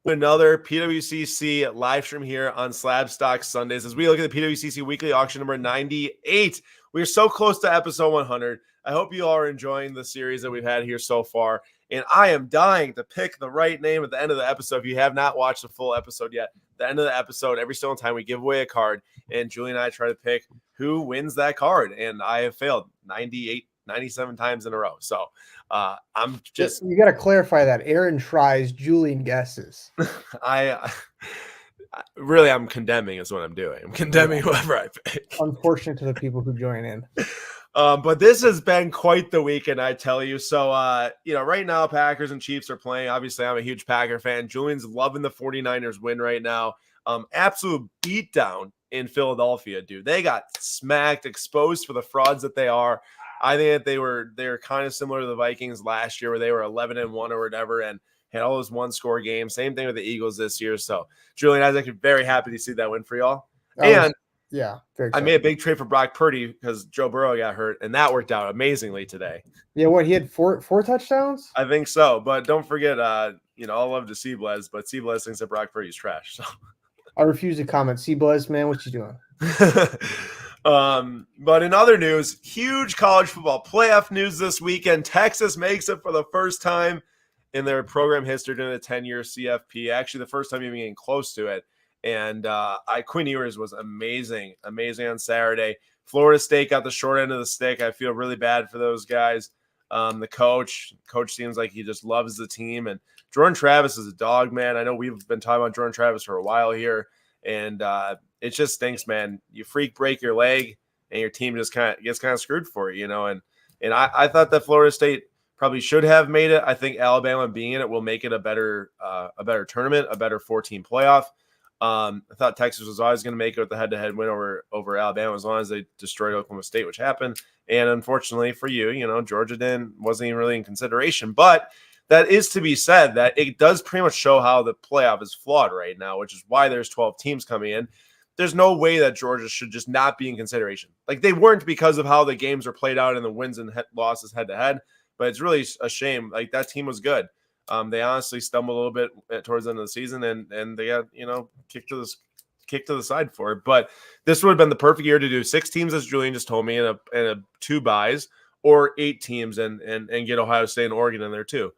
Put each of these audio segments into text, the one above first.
Another PWCC live stream here on Slab Stock Sundays as we look at the PWCC Weekly Auction number 98. We are so close to episode 100. I hope you all are enjoying the series that we've had here so far. And I am dying to pick the right name at the end of the episode. If you have not watched the full episode yet, the end of the episode, every single time we give away a card, and Julian and I try to pick who wins that card. And I have failed 97 times in a row. So I'm just... You got to clarify that. Aaron tries, Julian guesses. I'm condemning is what I'm doing. I'm condemning whoever I pick. Unfortunate to the people who join in. But this has been quite the weekend, I tell you. So, right now, Packers and Chiefs are playing. Obviously, I'm a huge Packer fan. Julian's loving the 49ers win right now. Absolute beatdown in Philadelphia, dude. They got smacked, exposed for the frauds that they are. I think that they're kind of similar to the Vikings last year where they were 11-1 or whatever and had all those one-score games. Same thing with the Eagles this year. So, Julian, I was actually very happy to see that win for y'all. Yeah, I made a big trade for Brock Purdy because Joe Burrow got hurt, and that worked out amazingly today. Yeah, what, he had four touchdowns? I think so, but don't forget, I'll love to see Blez, but C Blez thinks that Brock Purdy's trash. So I refuse to comment. C Blez, man, what you doing? But in other news, huge college football playoff news this weekend. Texas makes it for the first time in their program history during the 10-year CFP. Actually, the first time even getting close to it. And Quinn Ewers was amazing on Saturday. Florida State got the short end of the stick. I feel really bad for those guys. The coach seems like he just loves the team. And Jordan Travis is a dog, man. I know we've been talking about Jordan Travis for a while here. And it just stinks, man. You break your leg, and your team just gets screwed for it, And I thought that Florida State probably should have made it. I think Alabama being in it will make it a better tournament, a better 14 playoff. I thought Texas was always going to make it with the head-to-head win over Alabama as long as they destroyed Oklahoma State, which happened. And unfortunately for you, Georgia wasn't even really in consideration. But that is to be said that it does pretty much show how the playoff is flawed right now, which is why there's 12 teams coming in. There's no way that Georgia should just not be in consideration. Like, they weren't because of how the games are played out and the wins and losses head-to-head. But it's really a shame. Like, that team was good. They honestly stumbled a little bit towards the end of the season, and they got kicked to the side for it. But this would have been the perfect year to do 6 teams, as Julian just told me, and a 2 buys, or 8 teams and get Ohio State and Oregon in there too.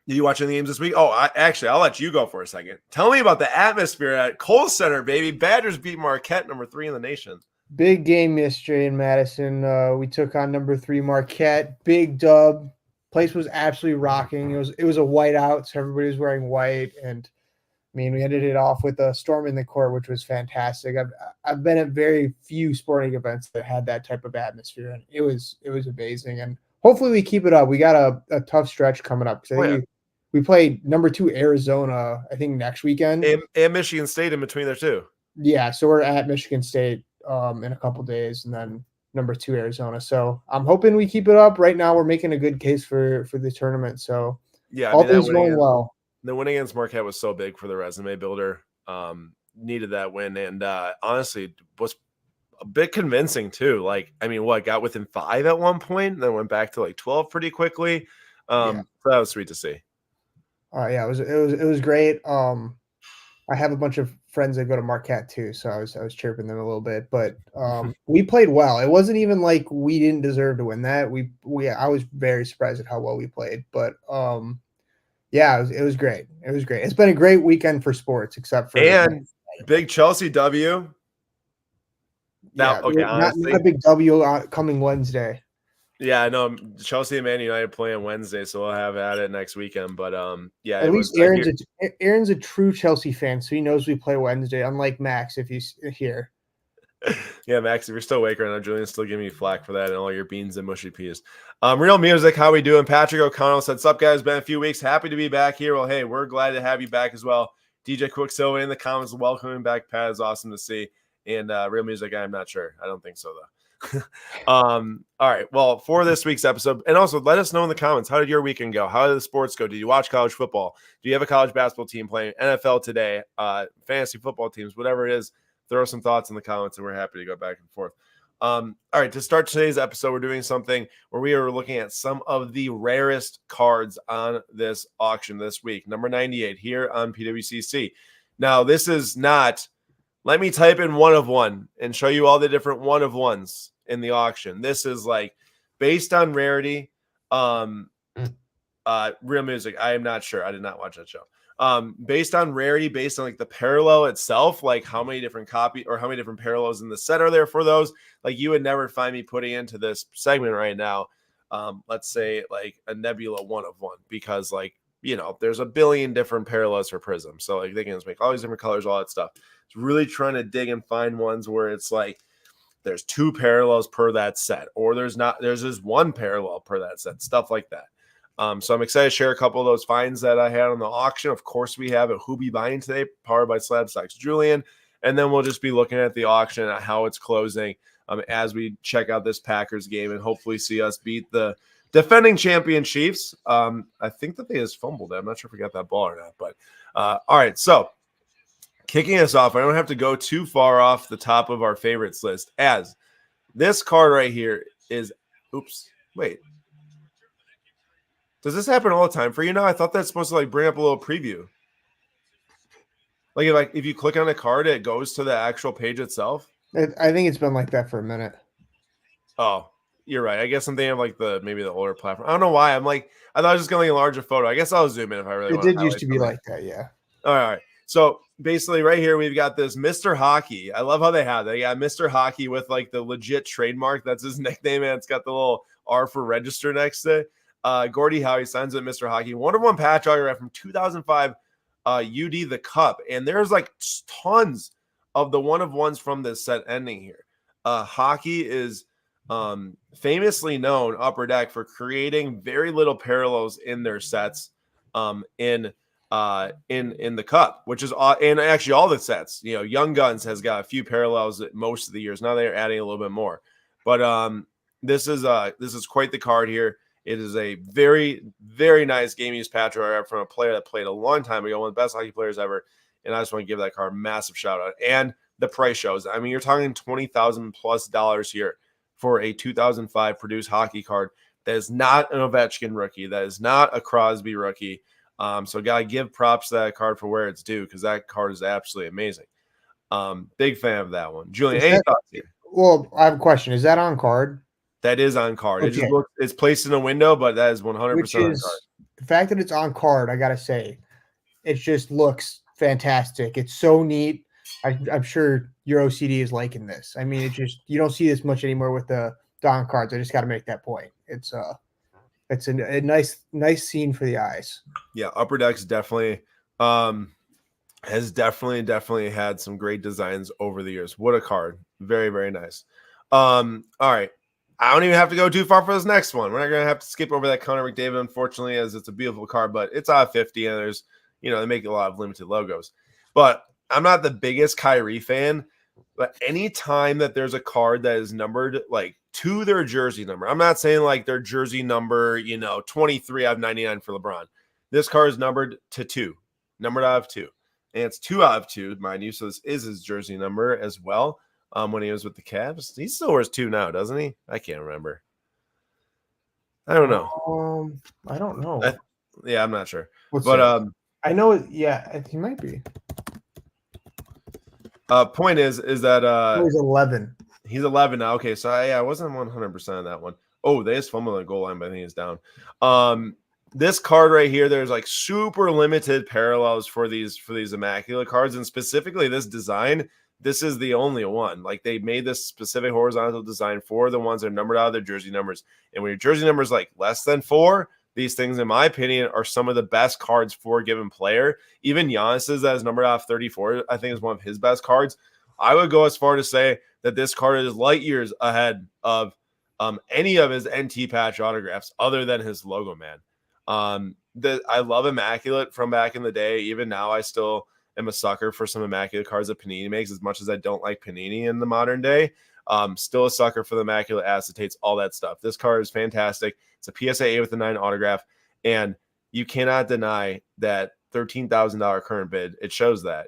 Did you watch any games this week? Oh, I'll let you go for a second. Tell me about the atmosphere at Kohl Center, baby. Badgers beat Marquette, number 3 in the nation. Big game yesterday in Madison. We took on number 3 Marquette. Big dub. Place was absolutely rocking. It was a whiteout, so everybody was wearing white, and we ended it off with a storm in the court, which was fantastic. I've been at very few sporting events that had that type of atmosphere, and it was amazing. And hopefully we keep it up. We got a tough stretch coming up because I think we played number 2 Arizona, I think, next weekend, and Michigan State in between there too. Yeah, so we're at Michigan State in a couple days, and then number 2 Arizona. So I'm hoping we keep it up. Right now we're making a good case for the tournament. So yeah, all things going well. The win against Marquette was so big for the resume builder. Needed that win, and honestly was a bit convincing too. Got within 5 at one point, then went back to 12 pretty quickly. So that was sweet to see. Yeah, it was great. I have a bunch of friends that go to Marquette too, so I was chirping them a little bit. But we played well. It wasn't even like we didn't deserve to win that. I was very surprised at how well we played. But it was great. It was great. It's been a great weekend for sports, except for big Chelsea W. Not a big W coming Wednesday. Yeah, I know Chelsea and Man United play on Wednesday, so we'll have at it next weekend. But at least Aaron's a true Chelsea fan, so he knows we play Wednesday. Unlike Max, if he's here. Yeah, Max, if you're still awake right now, Julian's still giving you flack for that and all your beans and mushy peas. Real Music, how we doing? Patrick O'Connell said, "Sup, guys? Been a few weeks. Happy to be back here." Well, hey, we're glad to have you back as well. DJ Quicksilver in the comments, welcoming back Pat is awesome to see. And Real Music, I'm not sure. I don't think so though. All right. Well, for this week's episode, and also let us know in the comments, how did your weekend go? How did the sports go? Did you watch college football? Do you have a college basketball team playing? NFL today? Fantasy football teams? Whatever it is, throw some thoughts in the comments, and we're happy to go back and forth. All right, to start today's episode, we're doing something where we are looking at some of the rarest cards on this auction this week. Number 98 here on PWCC. Now, this is not, let me type in one of one and show you all the different one of ones in the auction. This is like based on rarity. Real Music. I am not sure. I did not watch that show. Based on rarity, based on like the parallel itself, like how many different copy or how many different parallels in the set are there for those. Like you would never find me putting into this segment right now. Let's say like a Nebula one of one, because like, you know, there's a billion different parallels for Prism. So like they can just make all these different colors, all that stuff. It's really trying to dig and find ones where it's like there's two parallels per that set, or there's just one parallel per that set, stuff like that. So I'm excited to share a couple of those finds that I had on the auction. Of course, we have a Who Be Buying today, powered by Slab Stocks Julian. And then we'll just be looking at the auction and how it's closing as we check out this Packers game and hopefully see us beat the defending champion Chiefs. I think that they just fumbled it. I'm not sure if we got that ball or not. But all right, so kicking us off, I don't have to go too far off the top of our favorites list, as this card right here is, oops, wait. Does this happen all the time for you now? I thought that's supposed to like bring up a little preview. Like if you click on a card, it goes to the actual page itself. I think it's been like that for a minute. Oh, you're right. I guess I'm thinking of like maybe the older platform. I don't know why. I thought I was just going to enlarge a photo. I guess I'll zoom in if I really want. It did used to be like that, yeah. All right. So basically right here, we've got this Mr. Hockey. I love how they got Mr. Hockey with like the legit trademark. That's his nickname. And it's got the little R for register next to it. Gordie Howe signs with Mr. Hockey. One of one patch autograph from 2005 UD the Cup. And there's like tons of the one of ones from this set ending here. Hockey is famously known, Upper Deck, for creating very little parallels in their sets in the Cup, which is and actually all the sets. You know, Young Guns has got a few parallels most of the years. Now they're adding a little bit more. But this is quite the card here. It is a very, very nice game use patch from a player that played a long time ago, one of the best hockey players ever. And I just want to give that card a massive shout out. And the price shows. I mean, you're talking $20,000+ here for a 2005 produced hockey card that is not an Ovechkin rookie, that is not a Crosby rookie. So gotta give props to that card for where it's due, because that card is absolutely amazing. Big fan of that one. Julian, any thoughts here? Well, I have a question. Is that on card? That is on card. Okay. It's placed in a window, but that is 100% on card. The fact that it's on card, I gotta say, it just looks fantastic. It's so neat. I'm sure your OCD is liking this. I mean, you don't see this much anymore with the on cards. I just got to make that point. It's a nice scene for the eyes. Yeah, Upper Deck's definitely has definitely had some great designs over the years. What a card. Very, very nice. All right. I don't even have to go too far for this next one. We're not going to have to skip over that Connor McDavid, unfortunately, as it's a beautiful card, but it's out of 50, and there's, they make a lot of limited logos. But I'm not the biggest Kyrie fan, but anytime that there's a card that is numbered like to their jersey number, I'm not saying like their jersey number, 23 out of 99 for LeBron. This card is numbered to 2, numbered out of 2. And it's 2 out of 2, mind you. So this is his jersey number as well. When he was with the Cavs, he still wears 2 now, doesn't he? I can't remember. I don't know. I don't know. I'm not sure. I know. Yeah, he might be. Point is that he's 11. He's 11 now. Okay, so I wasn't 100% on that one. Oh, they just fumbled on the goal line, but I think he's down. This card right here, there's like super limited parallels for these immaculate cards, and specifically this design. This is the only one. Like they made this specific horizontal design for the ones that are numbered out of their jersey numbers. And when your jersey number is like less than 4, these things, in my opinion, are some of the best cards for a given player. Even Giannis's that is numbered out of 34, I think is one of his best cards. I would go as far to say that this card is light years ahead of any of his NT patch autographs other than his logo, man. I love Immaculate from back in the day. Even now, I still am a sucker for some Immaculate cards that Panini makes, as much as I don't like Panini in the modern day. Still a sucker for the Immaculate Acetates, all that stuff. This card is fantastic. It's a PSA 8 with a 9 autograph, and you cannot deny that $13,000 current bid. It shows that,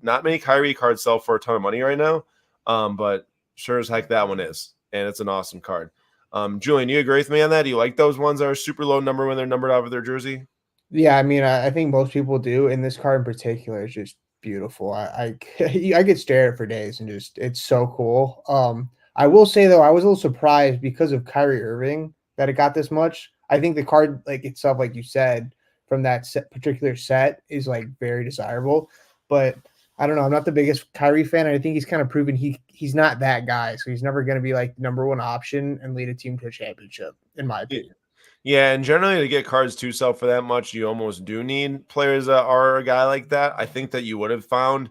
not many Kyrie cards sell for a ton of money right now, but Sure as heck that one is. And it's an awesome card. Julian, you agree with me on that? Do you like those ones that are super low number when they're numbered out of their jersey? Yeah, I mean, I think most people do, and this card in particular is just beautiful. I could stare at it for days and just it's so cool. I will say though, I was a little surprised because of Kyrie Irving that it got this much. I think the card like itself, like you said, from that particular set is like very desirable, but I don't know. I'm not the biggest Kyrie fan. I think he's kind of proven he's not that guy, so he's never going to be like the number one option and lead a team to a championship, in my opinion. Yeah, and generally to get cards to sell for that much, you almost do need players that are a guy like that. I think that you would have found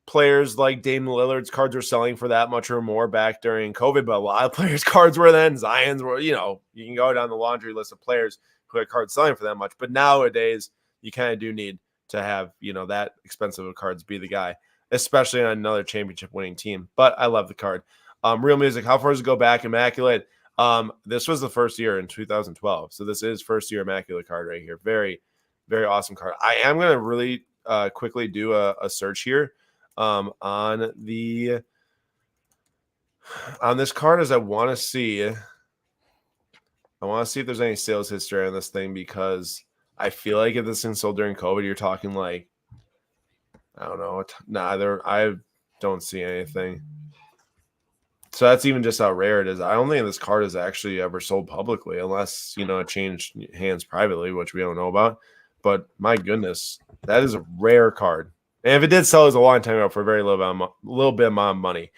players like Dame Lillard's cards were selling for that much or more back during COVID, but a lot of players' cards were then. Zion's were, you can go down the laundry list of players who had cards selling for that much. But nowadays, you kind of do need to have, that expensive of cards be the guy, especially on another championship winning team. But I love the card. Real Music, how far does it go back? Immaculate. This was the first year in 2012. So this is first year Immaculate card right here. Very, very awesome card. I am going to really quickly do a search here on this card as I want to see if there's any sales history on this thing, because I feel like if this thing sold during COVID, you're talking like, I don't know, I don't see anything. So that's even just how rare it is. I don't think this card is actually ever sold publicly unless, it changed hands privately, which we don't know about. But my goodness, that is a rare card. And if it did sell, it was a long time ago for a very little bit of money.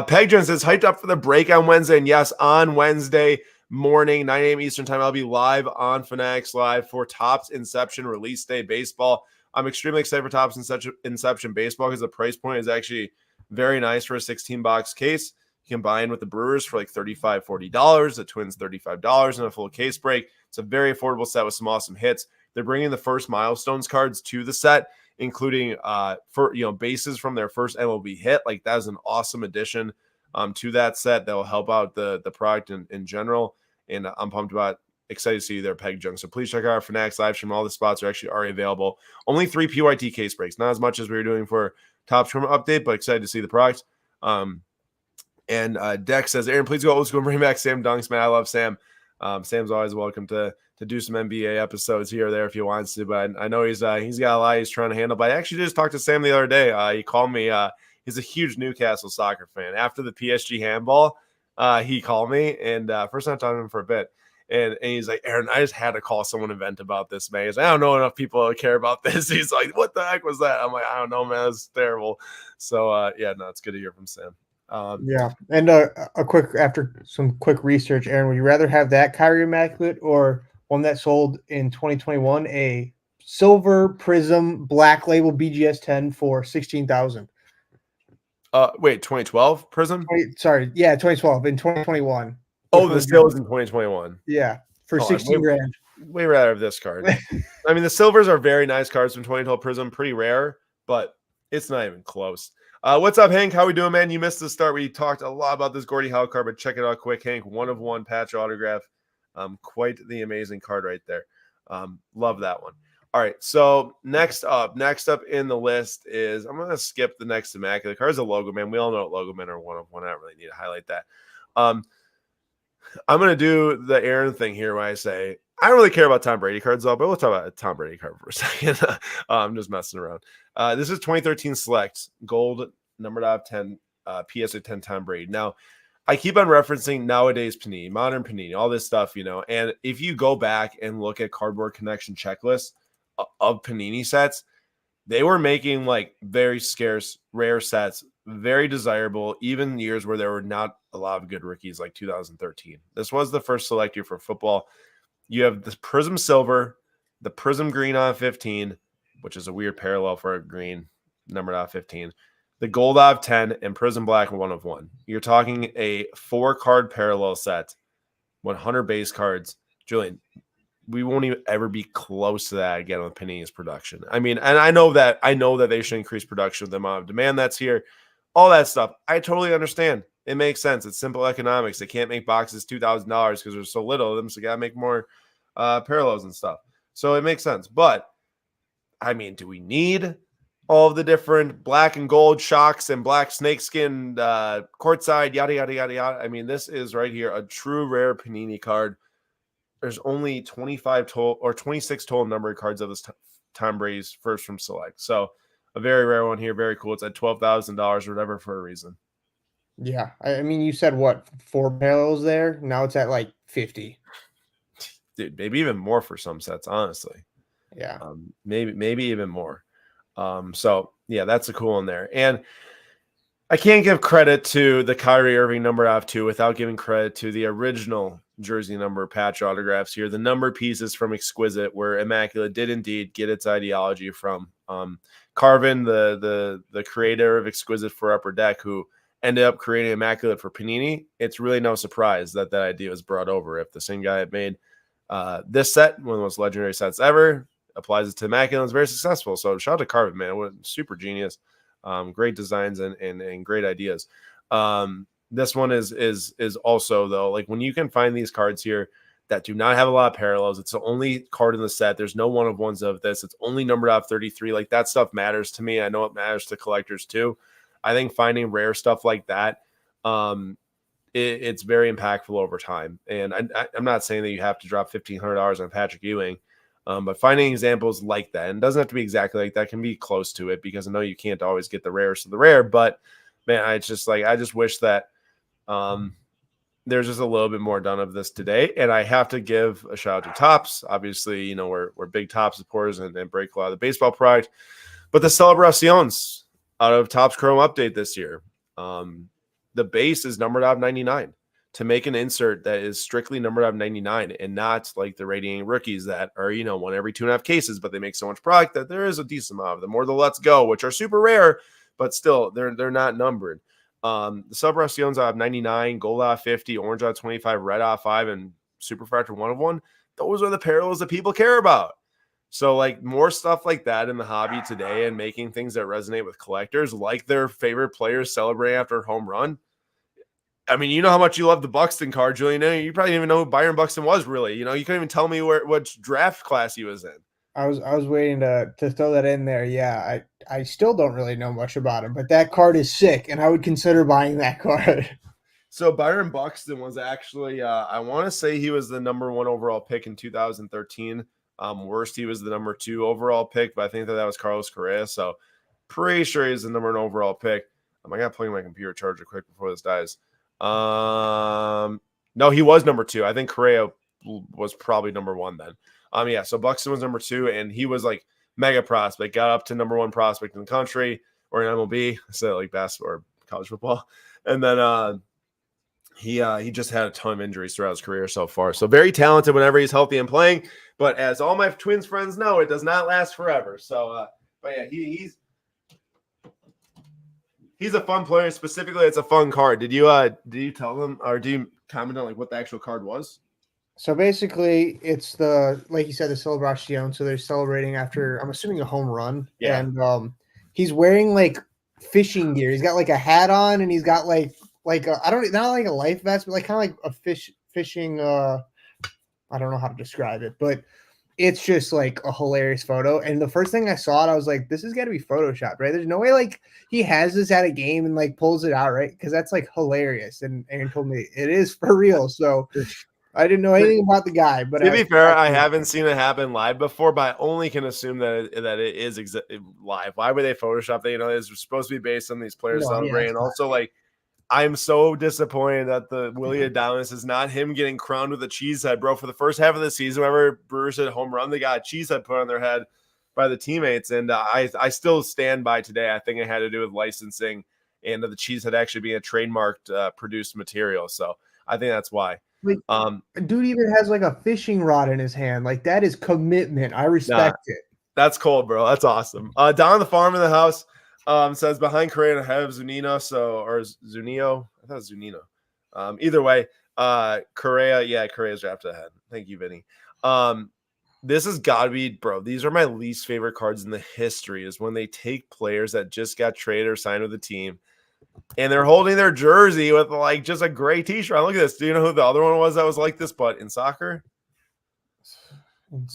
Peg says, hyped up for the break on Wednesday. And yes, on Wednesday morning, 9 a.m. Eastern time, I'll be live on Fanatics Live for Topps Inception Release Day Baseball. I'm extremely excited for Topps Inception Baseball because the price point is actually very nice for a 16-box case. You can buy in with the Brewers for like $35, $40, the Twins $35, and a full case break. It's a very affordable set with some awesome hits. They're bringing the first milestones cards to the set, including bases from their first MLB hit. Like, that is an awesome addition to that set that will help out the product in general. And I'm pumped about, excited to see their Peg Junk. So please check out our Fanatics live stream. All the spots are actually already available. Only 3 PYT case breaks, not as much as we were doing for Topps Tournament Update, but excited to see the product. And Dex says, Aaron, please go old school and bring back Sam Dunks, man. I love Sam. Sam's always welcome to do some NBA episodes here or there if he wants to, but I know he's got a lot he's trying to handle. But I actually just talked to Sam the other day. He called me. He's a huge Newcastle soccer fan. After the PSG handball, he called me, and first time talking to him for a bit. And he's like, Aaron, I just had to call someone and vent about this, man. He's like, I don't know enough people care about this. He's like, what the heck was that? I'm like, I don't know, man. It's terrible. So, it's good to hear from Sam. Yeah, and after some quick research, Aaron, would you rather have that Kyrie Immaculate or one that sold in 2021, a silver prism black label BGS 10 for $16,000? Wait, 2012 prism? 2012 in 2021. Oh, the sale was in 2021. Yeah, for 16 grand. Way rather have this card. I mean, the silvers are very nice cards from 2012 prism, pretty rare, but it's not even close. What's up, Hank? How we doing, man? You missed the start. We talked a lot about this Gordie Howe card, but check it out quick, Hank. 1/1 patch autograph. Quite the amazing card right there. Love that one. All right, so next up in the list is, I'm going to skip the next Immaculate card. It's a logo man. We all know what logo men are 1/1. I don't really need to highlight that. I'm going to do the Aaron thing here where I say, I don't really care about Tom Brady cards, though, but we'll talk about a Tom Brady card for a second. I'm just messing around. This is 2013 Select Gold, numbered out of 10, PSA 10 Tom Brady. Now, I keep on referencing nowadays Panini, modern Panini, all this stuff, and if you go back and look at Cardboard Connection checklists of Panini sets, they were making like very scarce, rare sets, very desirable, even years where there were not a lot of good rookies like 2013. This was the first select year for football. You have the Prism Silver, the Prism Green on 15, which is a weird parallel for a green numbered out 15, the Gold of 10, and Prism Black 1/1. You're talking a 4-card parallel set, 100 base cards. Julian, we won't even ever be close to that again with Panini's production. I mean, and I know that they should increase production with the amount of demand that's here, all that stuff. I totally understand. It makes sense. It's simple economics. They can't make boxes $2,000 because there's so little of them, so you got to make more parallels and stuff. So it makes sense. But, I mean, do we need all of the different black and gold shocks and black snakeskin courtside, yada, yada, yada, yada. I mean, this is right here a true rare Panini card. There's only 25 total or 26 total numbered cards of this Tom Brady's first from Select. So a very rare one here. Very cool. It's at $12,000 or whatever for a reason. Yeah. I mean, you said what, 4 barrels there? Now it's at like 50. Dude, maybe even more for some sets, honestly. Yeah. Maybe even more. So yeah, that's a cool one there. And I can't give credit to the Kyrie Irving number off 2 without giving credit to the original jersey number patch autographs here. The number pieces from Exquisite, where Immaculate did indeed get its ideology from Carvin, the creator of Exquisite for Upper Deck, who ended up creating Immaculate for Panini. It's really no surprise that that idea was brought over. If the same guy had made this set, one of the most legendary sets ever, applies it to Immaculate, it's very successful. So shout out to Carvin, man. It was super genius. Great designs and great ideas. This one is also, though, like when you can find these cards here that do not have a lot of parallels, it's the only card in the set. There's no one of ones of this. It's only numbered out of 33. Like that stuff matters to me. I know it matters to collectors too. I think finding rare stuff like that, it's very impactful over time. And I'm not saying that you have to drop $1,500 on Patrick Ewing. But finding examples like that, and it doesn't have to be exactly like that, can be close to it, because I know you can't always get the rarest of the rare. But man, I just wish that there's just a little bit more done of this today. And I have to give a shout out to Topps. Obviously, you know, we're big Topps supporters and break a lot of the baseball product. But the Celebraciones out of Topps Chrome Update this year, the base is numbered out of 99. To make an insert that is strictly numbered out of 99 and not like the Radiating Rookies that are, you know, one every 2.5 cases, but they make so much product that there is a decent amount of them, or the Let's Go, which are super rare, but still they're not numbered. The Celebraciones out of 99, gold out of 50, orange out of 25, red out of 5, and super fractor 1 of 1. Those are the parallels that people care about. So like more stuff like that in the hobby today, and making things that resonate with collectors, like their favorite players celebrating after a home run. I mean, you know how much you love the Buxton card, Julian. You probably didn't even know who Byron Buxton was, really. You know, you couldn't even tell me what draft class he was in. I was waiting to throw that in there. Yeah, I still don't really know much about him, but that card is sick, and I would consider buying that card. So Byron Buxton was actually, I want to say he was the number 1 overall pick in 2013. Worst, he was the number 2 overall pick, but I think that was Carlos Correa. So pretty sure he's the number 1 overall pick. I got to plug in my computer charger quick before this dies. No, he was number 2. I think Correa was probably number 1 then. Yeah, so Buxton was number 2, and he was like mega prospect, got up to number 1 prospect in the country, or in MLB, so like basketball or college football. And then he just had a ton of injuries throughout his career so far. So very talented whenever he's healthy and playing, but as all my Twins friends know, it does not last forever. So but yeah, he's a fun player. Specifically, it's a fun card. Did you tell them, or do you comment on like what the actual card was? So basically, it's like you said, the Celebration. So they're celebrating after, I'm assuming, a home run. Yeah. And he's wearing like fishing gear. He's got like a hat on, and he's got like not like a life vest, but like kind of like a fishing. I don't know how to describe it, but it's just like a hilarious photo. And the first thing I saw it, I was like, this has got to be photoshopped, right? There's no way like he has this at a game and like pulls it out, right? Because that's like hilarious. And Aaron told me it is for real. So I didn't know anything about the guy. But to be fair, I haven't seen it happen live before, but I only can assume that it is live. Why would they Photoshop that? You know, it's supposed to be based on these players celebrating. And also, like, I'm so disappointed that the Willie Adames is not him getting crowned with a cheese head, bro. For the first half of the season, whenever Brewers hit a home run, they got a cheese head put on their head by the teammates. And I still stand by today. I think it had to do with licensing and the cheese head actually being a trademarked produced material. So I think that's why. Like, dude even has like a fishing rod in his hand. Like, that is commitment. I respect it. That's cold, bro. That's awesome. Down on the farm in the house. Says behind Correa and ahead of Zunino, or Zunino. I thought it was Zunino. Either way, Correa, Correa's drafted ahead. Thank you, Vinny. This has got to be, bro. These are my least favorite cards in the history. Is when they take players that just got traded or signed with the team, and they're holding their jersey with like just a gray T-shirt. Look at this. Do you know who the other one was that was like this, but in soccer?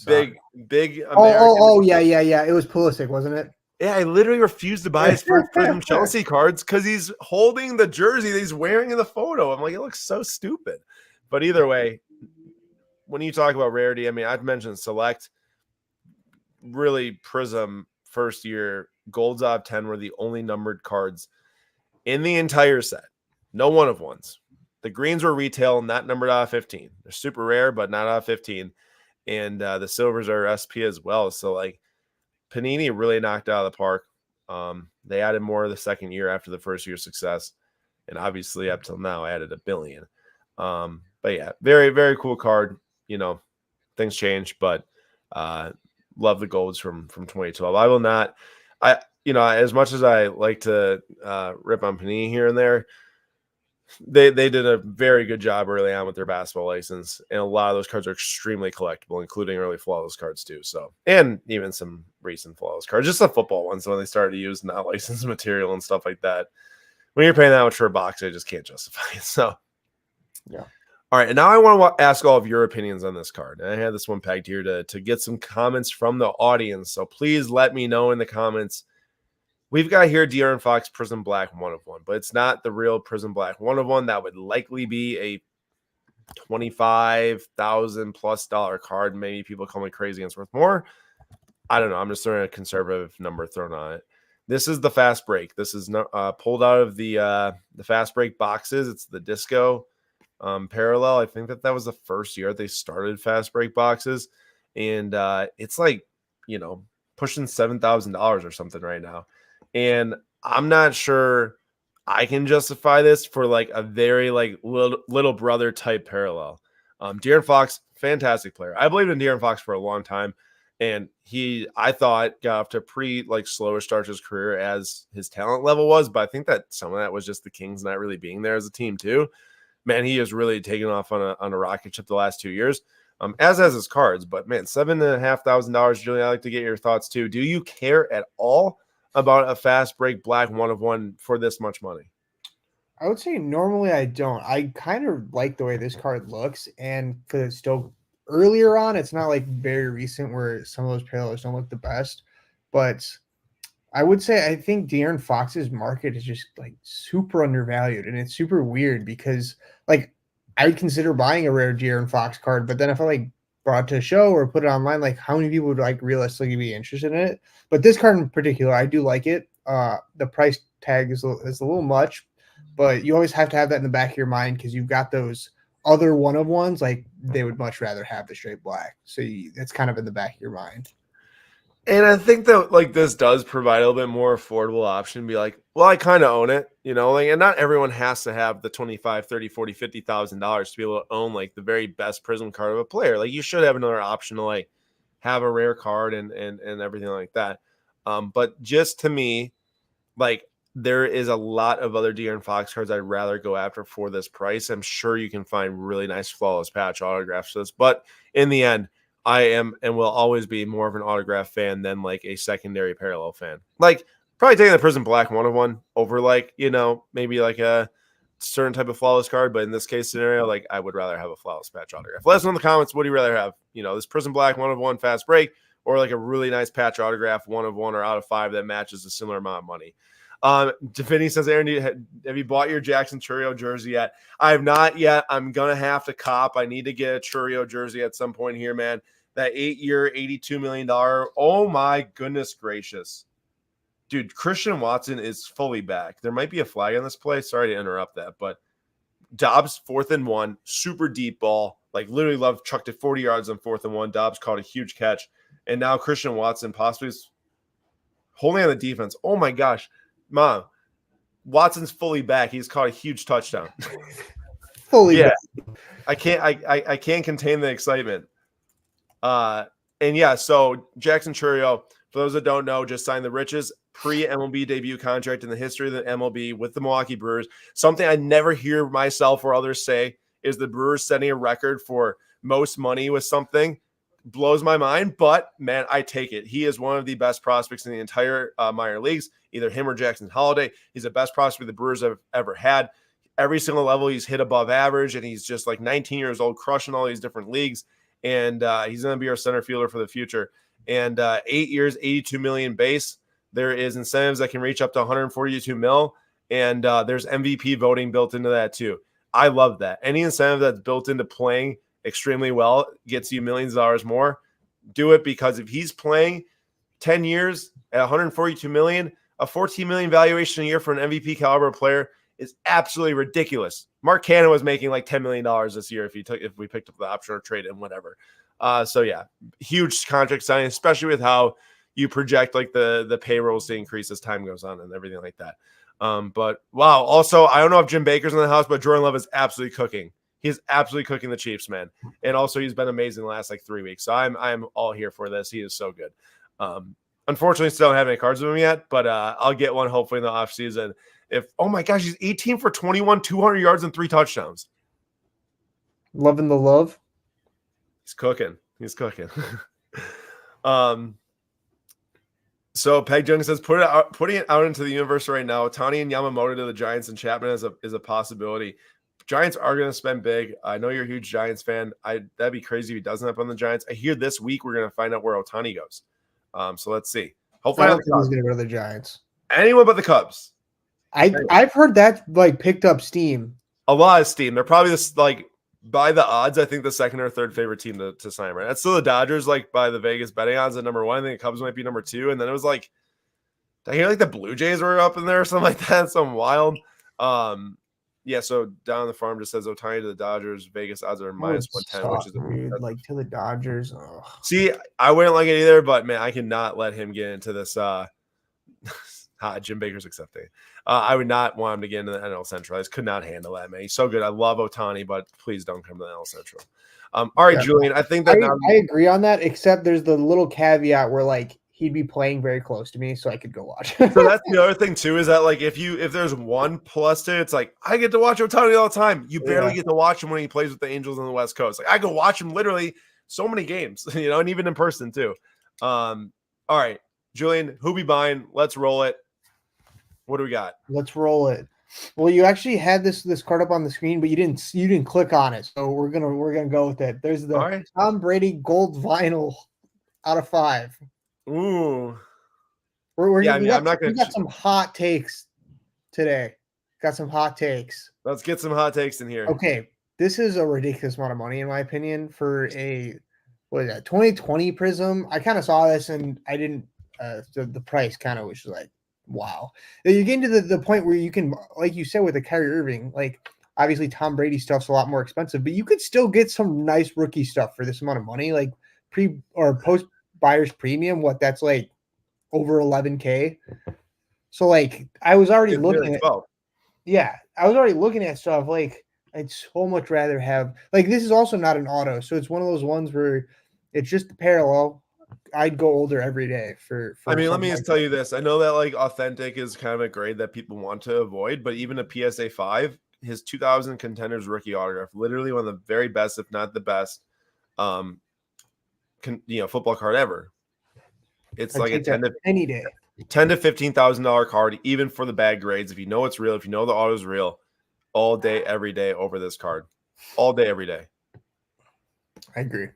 Big American. Oh, yeah. It was Pulisic, wasn't it? Yeah, I literally refused to buy his first Prism Chelsea cards because he's holding the jersey that he's wearing in the photo. I'm like, it looks so stupid. But either way, when you talk about rarity, I mean, I've mentioned Select, really Prism first year, Golds of 10 were the only numbered cards in the entire set. No one of ones. The greens were retail, not numbered out of 15. They're super rare, but not out of 15. And the silvers are SP as well. So, like, Panini really knocked out of the park. They added more the second year after the first year's success. And obviously, up till now, added $1 billion. But yeah, very, very cool card. You know, things change, but love the golds from 2012. I will not, as much as I like to rip on Panini here and there, they did a very good job early on with their basketball license, and a lot of those cards are extremely collectible, including early flawless cards too. So, and even some recent flawless cards, just the football ones when they started to use not licensed material and stuff like that. When you're paying that much for a box, I just can't justify it. So, yeah. All right, and now I want to ask all of your opinions on this card. And I had this one pegged here to get some comments from the audience. So please let me know in the comments. We've got here De'Aaron Fox Prism Black 1 of 1, but it's not the real Prism Black 1 of 1. That would likely be a $25,000+ card. Maybe people call me crazy and it's worth more. I don't know. I'm just throwing a conservative number thrown on it. This is the fast break. This is pulled out of the fast break boxes. It's the Disco parallel. I think that was the first year they started fast break boxes, and it's like, pushing $7,000 or something right now. And I'm not sure I can justify this for like a very like little brother type parallel. De'Aaron Fox, fantastic player. I believed in De'Aaron Fox for a long time, and I thought got off to a pretty like slower start to his career as his talent level was, but I think that some of that was just the Kings not really being there as a team too. Man, he has really taken off on a rocket ship the last 2 years, as has his cards. But man, $7,500, Julian. I'd like to get your thoughts too. Do you care at all about a fast break black 1 of 1 for this much money? I would say normally I don't. I kind of like the way this card looks, and because it's still earlier on, it's not like very recent where some of those parallels don't look the best. But I would say I think De'Aaron Fox's market is just like super undervalued, and it's super weird because like I would consider buying a rare De'Aaron Fox card, but then if I like brought it to a show or put it online, like how many people would like realistically be interested in it? But this card in particular, I do like it. The price tag is a little much, but you always have to have that in the back of your mind because you've got those other 1 of 1s. Like they would much rather have the straight black, so it's kind of in the back of your mind. And I think that like this does provide a little bit more affordable option. Be like, well, I kind of own it, like, and not everyone has to have the 25, 30, 40, $50,000 to be able to own like the very best Prism card of a player. Like you should have another option to like have a rare card and everything like that. But just to me, like there is a lot of other De'Aaron Fox cards I'd rather go after for this price. I'm sure you can find really nice flawless patch autographs for this, but in the end, I am and will always be more of an autograph fan than like a secondary parallel fan. Like probably taking the Prism Black 1 of 1 over like, maybe like a certain type of flawless card. But in this case scenario, like I would rather have a flawless patch autograph. Let us know in the comments, what do you rather have? This Prism Black 1 of 1 fast break or like a really nice patch autograph 1 of 1 or out of 5 that matches a similar amount of money. Vinny says, Aaron, have you bought your Jackson Chourio jersey yet? I have not yet. I'm going to have to cop. I need to get a Chourio jersey at some point here, man. That 8-year, $82 million. Oh my goodness gracious. Dude, Christian Watson is fully back. There might be a flag on this play. Sorry to interrupt that, but Dobbs 4th and 1, super deep ball. Like literally Love chucked it 40 yards on 4th and 1. Dobbs caught a huge catch. And now Christian Watson possibly is holding on the defense. Oh my gosh. Mom, Watson's fully back. He's caught a huge touchdown. Fully back. I can't contain the excitement. And yeah, so Jackson Chourio, for those that don't know, just signed the richest pre-MLB debut contract in the history of the MLB with the Milwaukee Brewers. Something I never hear myself or others say is the Brewers setting a record for most money with something. Blows my mind, but man, I take it. He is one of the best prospects in the entire minor leagues, either him or Jackson Holliday. He's the best prospect the Brewers have ever had. Every single level he's hit above average, and he's just like 19 years old, crushing all these different leagues. And he's going to be our center fielder for the future. And 8 years, $82 million base. there is incentives that can reach up to 142 mil, and there's MVP voting built into that too. I love that. Any incentive that's built into playing extremely well gets you millions of dollars more. Do it, because if he's playing 10 years at 142 million, a 14 million valuation a year for an MVP caliber player is absolutely ridiculous. Mark Cannon was making like $10 million this year if we picked up the option or trade and whatever. So yeah, huge contract signing, especially with how you project like the payrolls to increase as time goes on and everything like that. But wow, also I don't know if Jim Baker's in the house, but Jordan Love is absolutely cooking. He's absolutely cooking the Chiefs, man. And also he's been amazing the last like 3 weeks. So I'm all here for this. He is so good. Unfortunately, still don't have any cards with him yet, but I'll get one hopefully in the offseason. Oh my gosh, he's 18 for 21, 200 yards and 3 touchdowns. Loving the love. He's cooking. So Peg Jung says, putting it out into the universe right now, Tani and Yamamoto to the Giants and Chapman is a possibility. Giants are going to spend big. I know you're a huge Giants fan. That'd be crazy if he doesn't end up on the Giants. I hear this week we're going to find out where Ohtani goes. So let's see. Hopefully, I don't think he's going to go to the Giants. Anyone but the Cubs. I've heard that like picked up steam. A lot of steam. They're probably this like by the odds. I think the second or third favorite team to sign right. That's still the Dodgers. Like by the Vegas betting odds at number 1. I think the Cubs might be number 2. And then it was like, did I hear like the Blue Jays were up in there or something like that? Something wild. Yeah, so down on the farm just says Ohtani to the Dodgers. Vegas odds are minus 110, which is like to the Dodgers. Ugh. See, I wouldn't like it either, but man, I cannot let him get into this. Jim Baker's accepting. I would not want him to get into the NL Central. I just could not handle that, man. He's so good. I love Ohtani, but please don't come to the NL Central. All right, yeah. Julian, I think that I agree on that, except there's the little caveat where like he'd be playing very close to me, so I could go watch. So that's the other thing too, is that like if there's one plus to it, it's like I get to watch Ohtani all the time. You barely get to watch him when he plays with the Angels on the West Coast. Like I go watch him literally so many games, and even in person too. All right, Julian, who be buying? Let's roll it. What do we got? Let's roll it. Well, you actually had this card up on the screen, but you didn't click on it, so we're gonna go with it. There's the Tom Brady gold vinyl out of 5. Ooh. We got some hot takes today. Got some hot takes. Let's get some hot takes in here. Okay. This is a ridiculous amount of money, in my opinion, for a 2020 Prism. I kind of saw this and I didn't the price kind of was like, wow. You're getting to the point where you can, like you said with the Kyrie Irving, like obviously Tom Brady stuff's a lot more expensive, but you could still get some nice rookie stuff for this amount of money, like pre or post buyer's premium. What that's like over 11K. So like I was already looking at I was already looking at stuff. Like I'd so much rather have like this is also not an auto, so it's one of those ones where it's just the parallel. I'd go older every day for I mean, let me just tell you this. I know that like authentic is kind of a grade that people want to avoid, but even a PSA 5, his 2000 Contenders rookie autograph, literally one of the very best, if not the best, football card ever. It's like a any day $10,000 to $15,000 card, even for the bad grades. If you know it's real, if you know the auto is real, all day, every day over this card, all day, every day. I agree.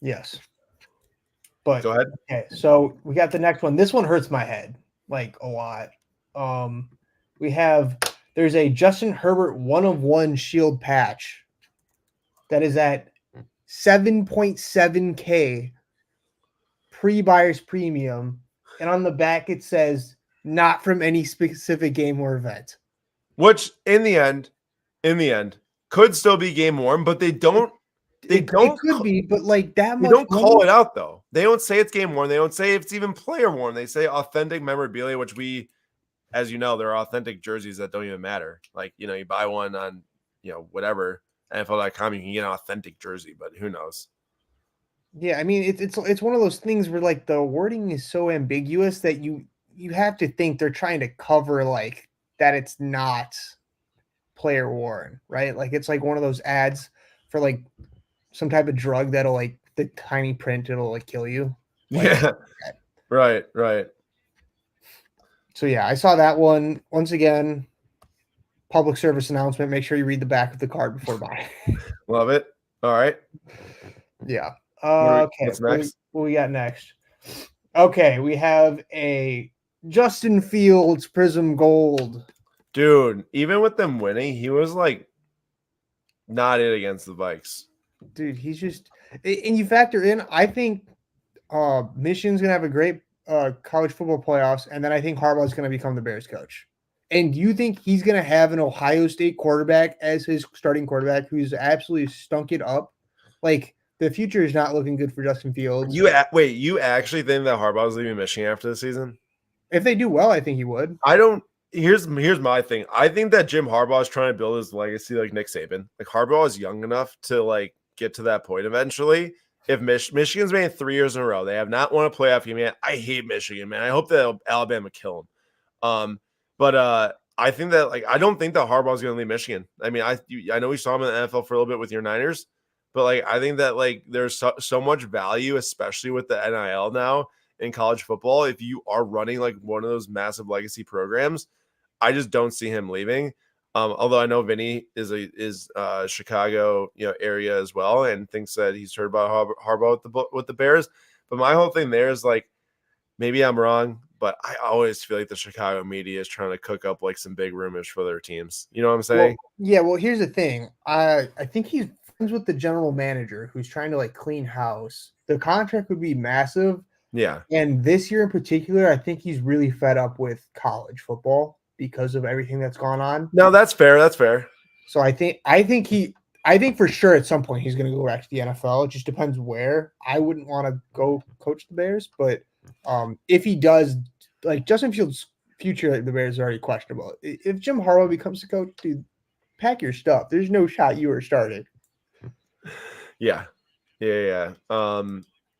Yes. But go ahead. Okay, so we got the next one. This one hurts my head like a lot. There's a Justin Herbert 1/1 shield patch that is at 7.7K pre-buyer's premium, and on the back it says not from any specific game or event. Which in the end could still be game worn, but they don't. It could be, but like that much. They don't call it out though. They don't say it's game worn. They don't say it's even player worn. They say authentic memorabilia, which we, as you know, there are authentic jerseys that don't even matter. Like, you buy one on, whatever, NFL.com, you can get an authentic jersey, but who knows? Yeah, I mean, it's one of those things where like the wording is so ambiguous that you have to think they're trying to cover like that it's not player worn, right? Like it's like one of those ads for like some type of drug that'll like the tiny print, it'll like kill you. Like, yeah. Right. So yeah, I saw that one. Once again, public service announcement. Make sure you read the back of the card before buying. Love it. All right. Yeah. Okay. What's next? What we got next? Okay. We have a Justin Fields, Prism Gold. Dude, even with them winning, he was like not it against the Vikes. Dude, he's just, and you factor in, I think Michigan's going to have a great college football playoffs, and then I think Harbaugh's going to become the Bears coach. And do you think he's going to have an Ohio State quarterback as his starting quarterback who's absolutely stunk it up? Like, the future is not looking good for Justin Fields. Wait, you actually think that Harbaugh's leaving Michigan after the season? If they do well, I think he would. I don't. Here's my thing. I think that Jim Harbaugh is trying to build his legacy like Nick Saban. Like Harbaugh is young enough to like get to that point eventually. If Michigan's made 3 years in a row, they have not won a playoff game yet. I hate Michigan, man. I hope that Alabama kill them. But I think that I don't think that Harbaugh's going to leave Michigan. I mean, I know we saw him in the NFL for a little bit with your Niners, but I think that there's so much value, especially with the NIL now in college football. If you are running one of those massive legacy programs, I just don't see him leaving. Although I know Vinny is Chicago area as well and thinks that he's heard about Harbaugh with the Bears. But my whole thing there is maybe I'm wrong, but I always feel like the Chicago media is trying to cook up some big rumors for their teams. You know what I'm saying? Well, here's the thing. I think he's friends with the general manager who's trying to clean house. The contract would be massive. Yeah. And this year in particular, I think he's really fed up with college football because of everything that's gone on. No, that's fair. That's fair. So I think for sure at some point he's going to go back to the NFL. It just depends where. I wouldn't want to go coach the Bears, but if he does, Justin Fields' future at the Bears is already questionable. If Jim Harbaugh becomes the coach, dude, pack your stuff. There's no shot you were started. Yeah.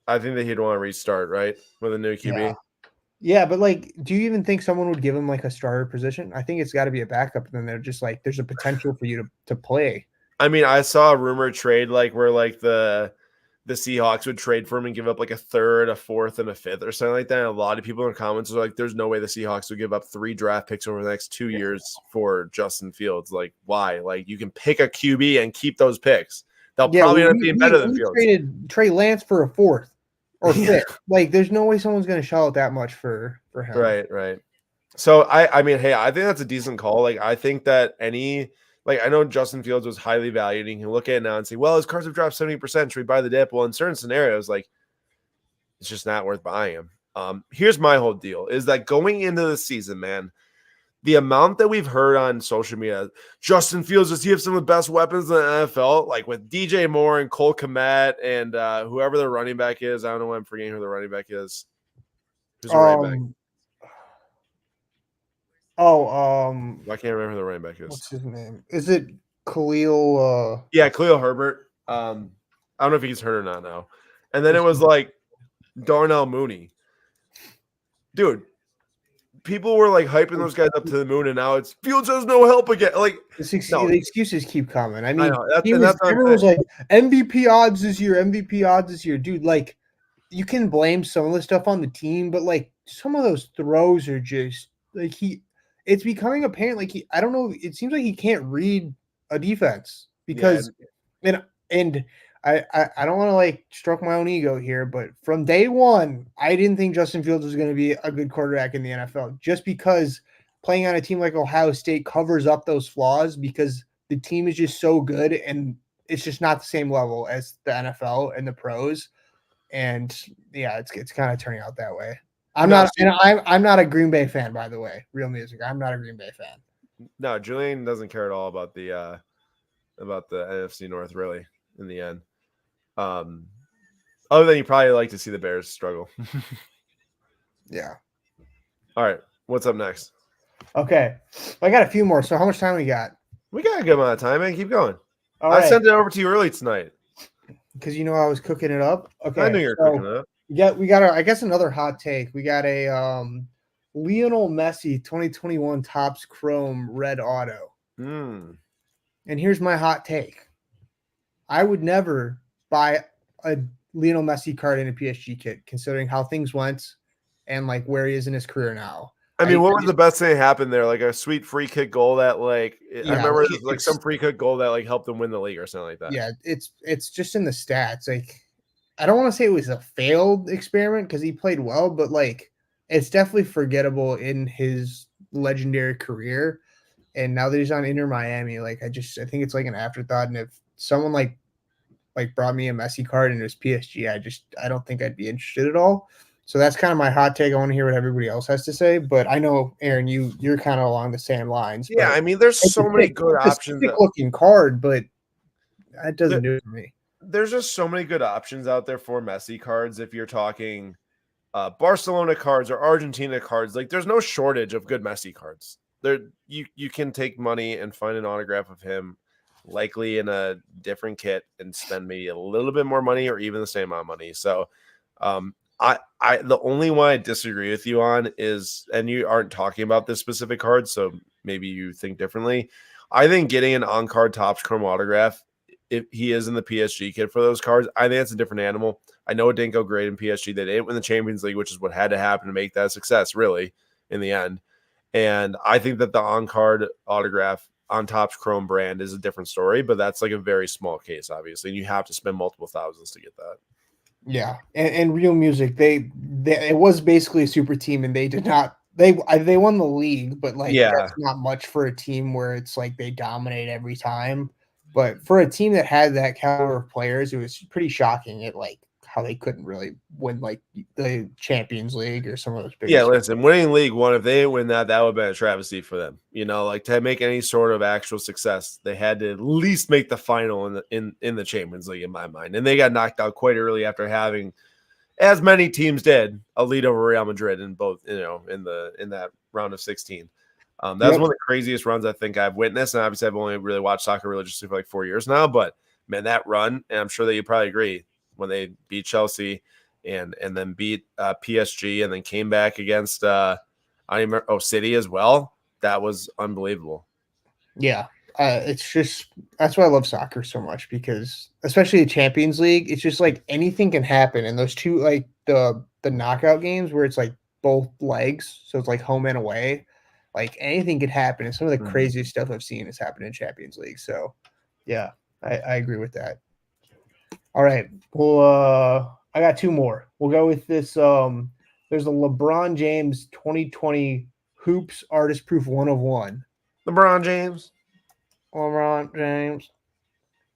I think that he'd want to restart, right, with a new QB. Yeah, but do you even think someone would give him a starter position? I think it's got to be a backup. And then they're just there's a potential for you to play. I mean, I saw a rumor trade where the Seahawks would trade for him and give up a third, a fourth, and a fifth or something like that. And a lot of people in the comments are there's no way the Seahawks would give up 3 draft picks over the next 2 years for Justin Fields. Why? You can pick a QB and keep those picks. They'll probably end up being better than Fields. Traded Trey Lance for a fourth. Or fifth. There's no way someone's going to shell out that much for him. Right. So, I mean, hey, I think that's a decent call. I think that I know Justin Fields was highly valued. You can look at it now and say, well, his cards have dropped 70%. Should we buy the dip? Well, in certain scenarios, it's just not worth buying him. Here's my whole deal is that going into the season, man, the amount that we've heard on social media, Justin Fields, does he have some of the best weapons in the NFL? With DJ Moore and Cole Kmet and whoever the running back is. I don't know why I'm forgetting who the running back is. Who's the running back? I can't remember who the running back is. What's his name? Is it Khalil? Yeah, Khalil Herbert. I don't know if he's hurt or not now. And then it was Darnell Mooney. Dude. People were hyping those guys up to the moon, and now it's Fields has no help again. The excuses keep coming. I mean, everyone was MVP odds this year, dude. You can blame some of the stuff on the team, but some of those throws are just it's becoming apparent. I don't know. It seems like he can't read a defense because, and I don't want to stroke my own ego here, but from day one, I didn't think Justin Fields was going to be a good quarterback in the NFL just because playing on a team like Ohio State covers up those flaws because the team is just so good and it's just not the same level as the NFL and the pros. And yeah, it's kind of turning out that way. I'm not a Green Bay fan, by the way. Real music. I'm not a Green Bay fan. No, Julian doesn't care at all about the NFC North, really, in the end. Other than you probably like to see the Bears struggle. Yeah. All right. What's up next? Okay. I got a few more. So how much time we got? We got a good amount of time, man. Keep going. I sent it over to you early tonight. Because I was cooking it up. Okay. I knew you were cooking it up. Yeah, we got I guess another hot take. We got a Lionel Messi 2021 Topps Chrome Red Auto. And here's my hot take. I would never buy a Lionel Messi card in a PSG kit, considering how things went and where he is in his career now. I mean, what was the best thing that happened there? A sweet free kick goal that I remember it was some free kick goal that helped them win the league or something like that. Yeah, it's just in the stats. I don't want to say it was a failed experiment because he played well, but it's definitely forgettable in his legendary career. And now that he's on Inter Miami, like I think it's like an afterthought. And if someone like brought me a Messi card and it was PSG, I don't think I'd be interested at all. So that's kind of my hot take. I want to hear what everybody else has to say, but I know Aaron, you're kind of along the same lines. Yeah, But I mean, there's so many good options. Sick looking card, but that doesn't do it for me. There's just so many good options out there for Messi cards. If you're talking Barcelona cards or Argentina cards, like there's no shortage of good Messi cards. There, you can take money and find an autograph of him, likely in a different kit, and spend maybe a little bit more money or even the same amount of money. So, I the only one I disagree with you on is, and you aren't talking about this specific card, so maybe you think differently. I think getting an on-card Topps Chrome autograph, if he is in the PSG kit for those cards, I think it's a different animal. I know it didn't go great in PSG. They didn't win the Champions League, which is what had to happen to make that a success, really, in the end. And I think that the on-card autograph on Topps Chrome brand is a different story, but that's like a very small case, obviously, and you have to spend multiple thousands to get that. Yeah, and Real Music, they it was basically a super team, and they did not they won the league, but like that's not much for a team where it's like they dominate every time. But for a team that had that caliber of players, it was pretty shocking at like how they couldn't really win like the Champions League or some of those big. Yeah, listen, winning League One, if they didn't win that, that would have been a travesty for them. You know, like to make any sort of actual success, they had to at least make the final in the Champions League, in my mind. And they got knocked out quite early after having, as many teams did, a lead over Real Madrid in both, in that round of 16. That was one of the craziest runs I think I've witnessed. And obviously, I've only really watched soccer religiously for like 4 years now. But man, that run, and I'm sure that you probably agree, when they beat Chelsea and then beat PSG and then came back against City as well. That was unbelievable. Yeah, it's just that's why I love soccer so much, because especially the Champions League, it's just like anything can happen. And those two, like the knockout games where it's like both legs, so it's like home and away, like anything could happen. And some of the craziest stuff I've seen has happened in Champions League. So yeah, I agree with that. All right, well, I got two more. We'll go with this. There's a LeBron James 2020 Hoops Artist Proof 1 of 1. LeBron James.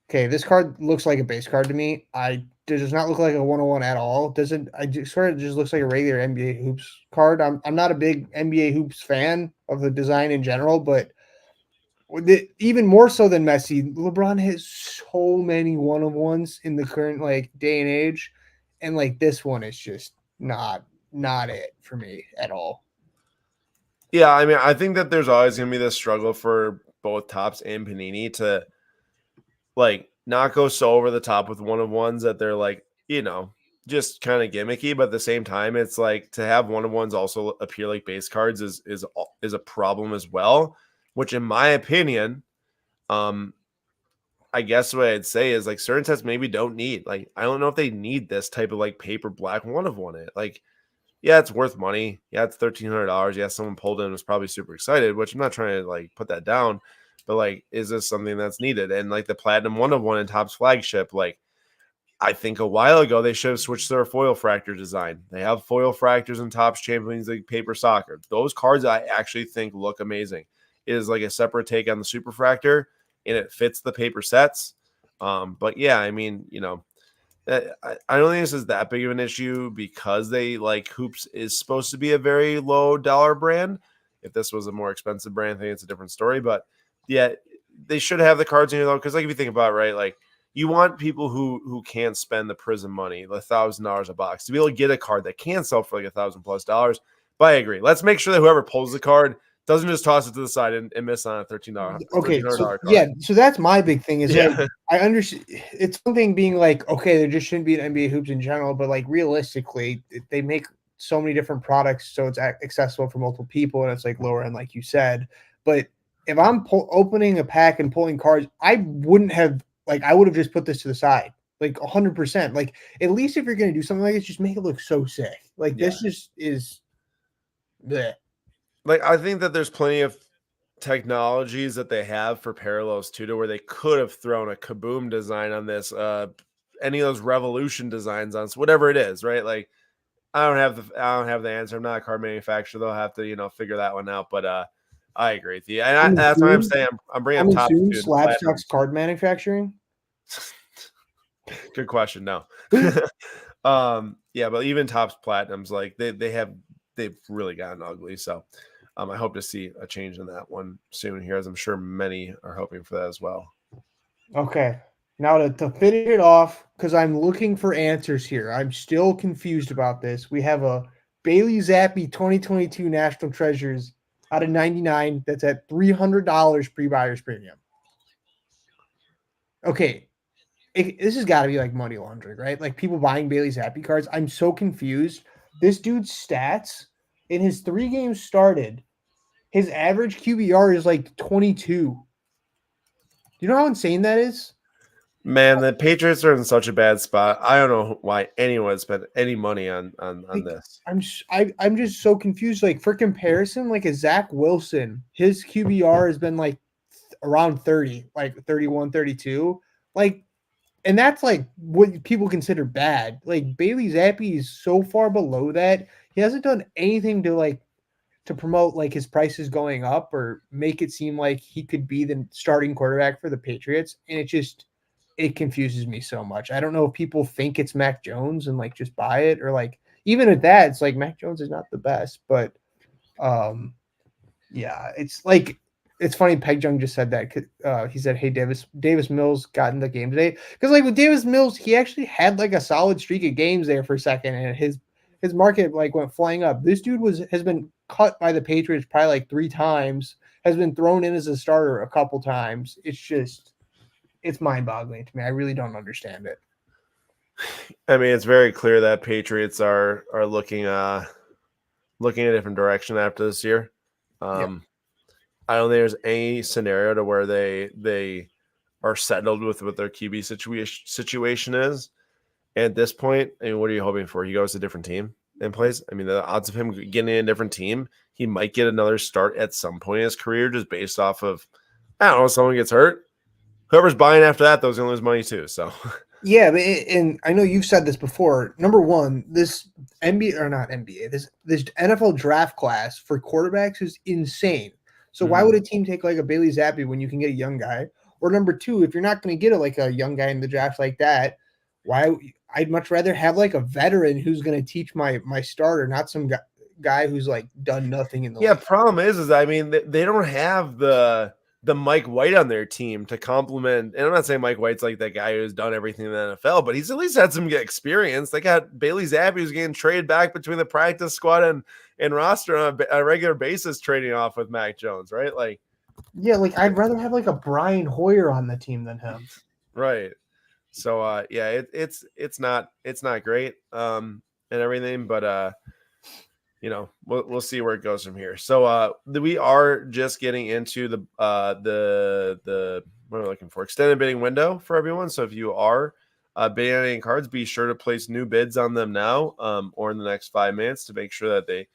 Okay, this card looks like a base card to me. It does not look like a 101 at all. Sort of just looks like a regular NBA Hoops card. I'm not a big NBA Hoops fan of the design in general, but even more so than Messi, LeBron has so many 1-of-1s in the current like day and age, and like this one is just not it for me at all. Yeah, I mean, I think that there's always going to be this struggle for both Topps and Panini to like not go so over the top with 1-of-1s that they're like, just kind of gimmicky, but at the same time, it's like to have 1-of-1s also appear like base cards is a problem as well, which in my opinion, I guess what I'd say is like certain sets maybe don't need, like, I don't know if they need this type of like paper black 1-of-1 it. Like, yeah, it's worth money. Yeah, it's $1,300. Yeah, someone pulled in and was probably super excited, which I'm not trying to like put that down, but like, is this something that's needed? And like the platinum 1-of-1 in Topps flagship, like I think a while ago they should have switched their foil fractor design. They have foil fractors in Topps Champions League paper soccer. Those cards I actually think look amazing. It is like a separate take on the super fractor, and it fits the paper sets. But yeah, I mean, I don't think this is that big of an issue because they like Hoops is supposed to be a very low dollar brand. If this was a more expensive brand, I think it's a different story. But yeah, they should have the cards in here though, because like if you think about it, right, like you want people who can't spend the Prism money, $1,000 a box, to be able to get a card that can sell for like $1,000+. But I agree. Let's make sure that whoever pulls the card doesn't just toss it to the side and miss on a $13. Okay, card. Yeah, so that's my big thing is like I understand it's something being like, okay, there just shouldn't be an NBA Hoops in general, but like realistically, they make so many different products, so it's accessible for multiple people, and it's like lower end, like you said. But if I'm opening a pack and pulling cards, I would have just put this to the side, like 100%. Like at least if you're gonna do something like this, just make it look so sick. Like this just is. Bleh. Like I think that there's plenty of technologies that they have for parallels too, to where they could have thrown a kaboom design on this, any of those revolution designs on whatever it is, right? Like I don't have the answer. I'm not a card manufacturer. They'll have to figure that one out. But I agree with you, and that's why I'm saying I'm bringing up top two. Slabstox card manufacturing. Good question. No. Yeah, but even Topps Platinums, like they've really gotten ugly. So I hope to see a change in that one soon here, as I'm sure many are hoping for that as well. Okay. Now to finish it off, because I'm looking for answers here. I'm still confused about this. We have a Bailey Zappi 2022 National Treasures out of 99 that's at $300 pre-buyer's premium. Okay. This has got to be like money laundering, right? Like people buying Bailey Zappi cards. I'm so confused. This dude's stats in his 3 games started, his average QBR is like 22. Do you know how insane that is? Man, the Patriots are in such a bad spot. I don't know why anyone spent any money on this. I'm just so confused. Like for comparison, like a Zach Wilson, his QBR has been like around 30, like 31, 32. Like, and that's like what people consider bad. Like Bailey Zappi is so far below that. He hasn't done anything to promote like his prices going up or make it seem like he could be the starting quarterback for the Patriots. And it confuses me so much. I don't know if people think it's Mac Jones and like just buy it, or like even at that, it's like Mac Jones is not the best, but yeah, it's like it's funny. Peg Jung just said that. He said, "Hey, Davis Mills got in the game today," because like with Davis Mills, he actually had like a solid streak of games there for a second, and his market like went flying up. This dude has been cut by the Patriots probably like 3 times, has been thrown in as a starter a couple times. It's mind-boggling to me. I really don't understand it. I mean, it's very clear that Patriots are looking a different direction after this year. Yep. I don't think there's any scenario to where they are settled with what their QB situation is. And at this point, I mean, what are you hoping for? He goes to a different team and plays. I mean, the odds of him getting a different team, he might get another start at some point in his career, just based off of, I don't know, someone gets hurt. Whoever's buying after that, those gonna lose money too. So yeah, and I know you've said this before. Number one, this NBA or not NBA, this NFL draft class for quarterbacks is insane. So why would a team take like a Bailey Zappi when you can get a young guy? Or number two, if you're not going to get like a young guy in the draft like that, why? I'd much rather have like a veteran who's going to teach my starter, not some guy who's like done nothing in the league. Problem is I mean they don't have the Mike White on their team to complement. And I'm not saying Mike White's like that guy who's done everything in the NFL, but he's at least had some experience. They got Bailey Zappi who's getting traded back between the practice squad and roster on a regular basis, trading off with Mac Jones, right? Like, yeah, like I'd rather have like a Brian Hoyer on the team than him. Right. So it's not great and everything, but we'll see where it goes from here. So we are just getting into the what am I looking for? Extended bidding window for everyone. So if you are bidding on any cards, be sure to place new bids on them now or in the next 5 minutes to make sure that they